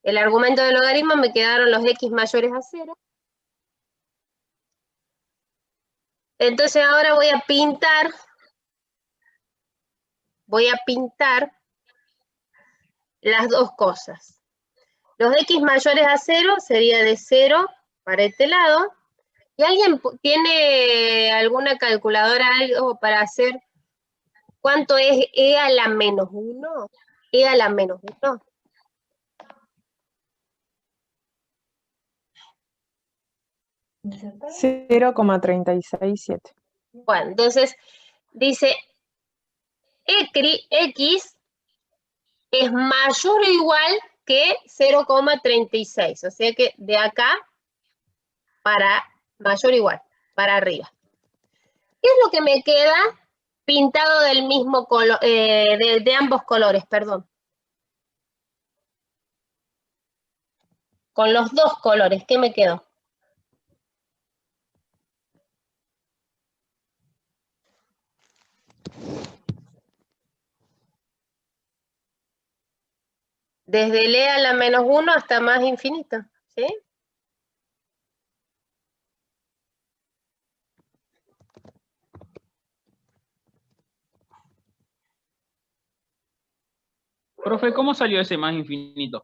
El argumento del logaritmo me quedaron los X mayores a 0. Entonces ahora voy a pintar voy a pintar las dos cosas. Los x mayores a 0 sería de 0 para este lado. ¿Y alguien tiene alguna calculadora, algo para hacer cuánto es e a la menos 1? E a la menos 1. $0,367. Bueno, entonces dice x es mayor o igual que 0,36. O sea que de acá para mayor o igual, para arriba. ¿Qué es lo que me queda pintado del mismo color, de ambos colores, perdón? Con los dos colores, ¿qué me quedó? Desde el e a la menos 1 hasta más infinito, ¿sí? Profe, ¿cómo salió ese más infinito?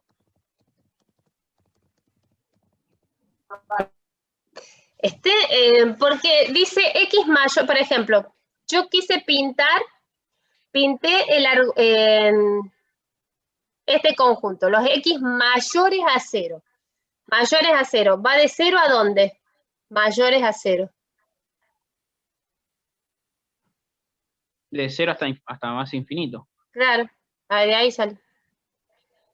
Porque dice x mayor, por ejemplo, yo quise pinté este conjunto, los x mayores a 0. Mayores a 0, ¿va de 0 a dónde? Mayores a 0. De 0 hasta más infinito. Claro, de ahí sale.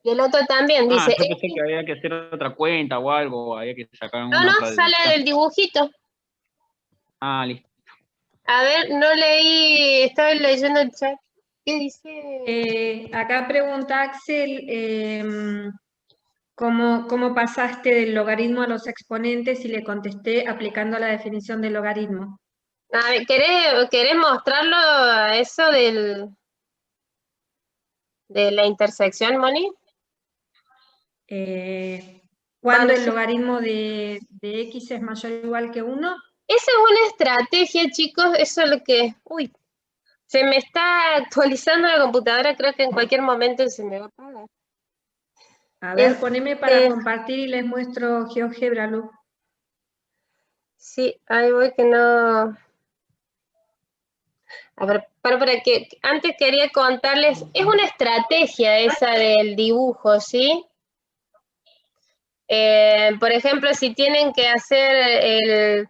Y el otro también dice... yo pensé que había que hacer otra cuenta o algo, había que sacar una No, otra sale del dibujito. Ah, listo. A ver, no leí, estaba leyendo el chat. ¿Qué dice? Acá pregunta Axel, ¿cómo pasaste del logaritmo a los exponentes? Y le contesté aplicando la definición del logaritmo. A ver, ¿querés mostrarlo a eso de la intersección, Moni? ¿Cuándo el logaritmo de x es mayor o igual que 1? Esa es una estrategia, chicos, eso es lo que... Uy, se me está actualizando la computadora, creo que en cualquier momento se me va a apagar. A ver, poneme para compartir y les muestro GeoGebra, Lu. Sí, ahí voy que no... A ver, para que antes quería contarles, es una estrategia esa del dibujo, ¿sí? Por ejemplo, si tienen que hacer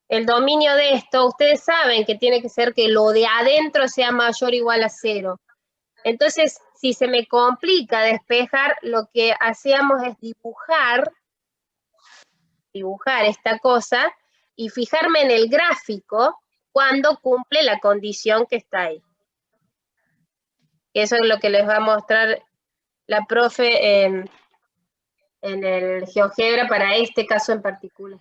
el dominio de esto, ustedes saben que tiene que ser que lo de adentro sea mayor o igual a 0. Entonces, si se me complica despejar, lo que hacíamos es dibujar esta cosa y fijarme en el gráfico cuando cumple la condición que está ahí. Eso es lo que les va a mostrar la profe en el GeoGebra para este caso en particular.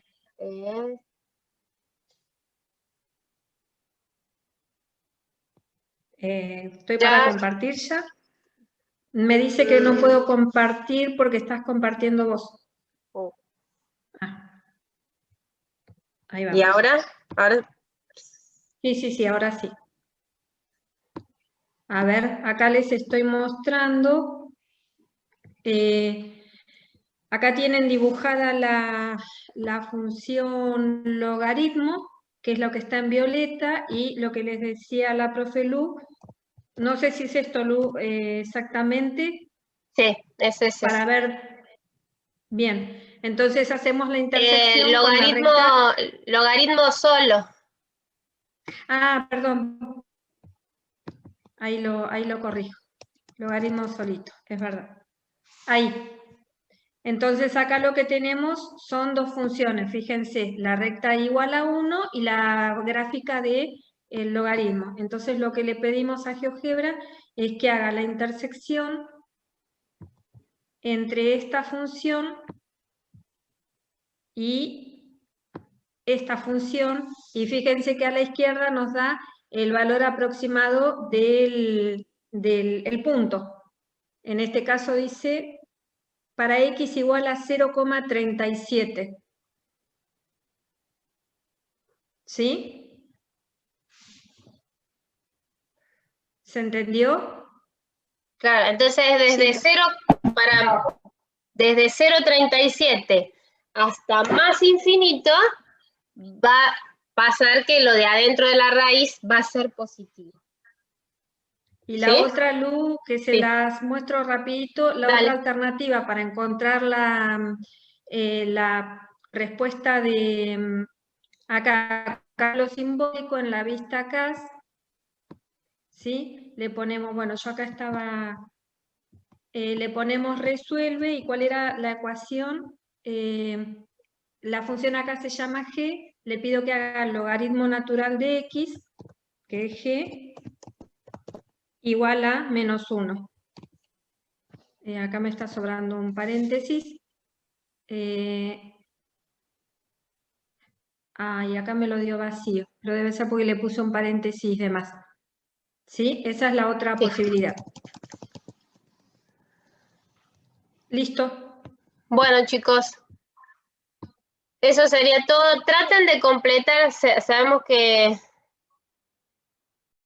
Estoy para compartir ya. Me dice que no puedo compartir porque estás compartiendo vos. Ahí va. ¿Y ahora? Sí, ahora sí. A ver, acá les estoy mostrando. Acá tienen dibujada la función logaritmo, que es lo que está en violeta, y lo que les decía la profe Lu. No sé si es esto, Lu, exactamente. Sí, es eso. Para ver. Bien, entonces hacemos la intersección logaritmo, con la recta. Logaritmo solo. Ah, perdón. Ahí lo corrijo. Logaritmo solito, es verdad. Ahí. Entonces acá lo que tenemos son dos funciones, fíjense, la recta igual a 1 y la gráfica del logaritmo. Entonces lo que le pedimos a GeoGebra es que haga la intersección entre esta función y esta función, y fíjense que a la izquierda nos da el valor aproximado del punto. En este caso dice para x igual a 0,37. ¿Sí? ¿Se entendió? Claro, entonces desde Sí. 0,37 hasta más infinito, va a pasar que lo de adentro de la raíz va a ser positivo. Y la ¿Sí? otra, Lu, que se Sí. las muestro rapidito, la Dale. otra alternativa para encontrar la respuesta de acá lo simbólico en la vista CAS, ¿sí? Le ponemos, bueno, yo acá estaba, le ponemos resuelve, ¿y cuál era la ecuación? La función acá se llama g, le pido que haga el logaritmo natural de x, que es g, igual a menos 1. Acá me está sobrando un paréntesis. Y acá me lo dio vacío, pero debe ser porque le puse un paréntesis de más. ¿Sí? Esa es la otra posibilidad. ¿Listo? Bueno, chicos, eso sería todo. Traten de completar, sabemos que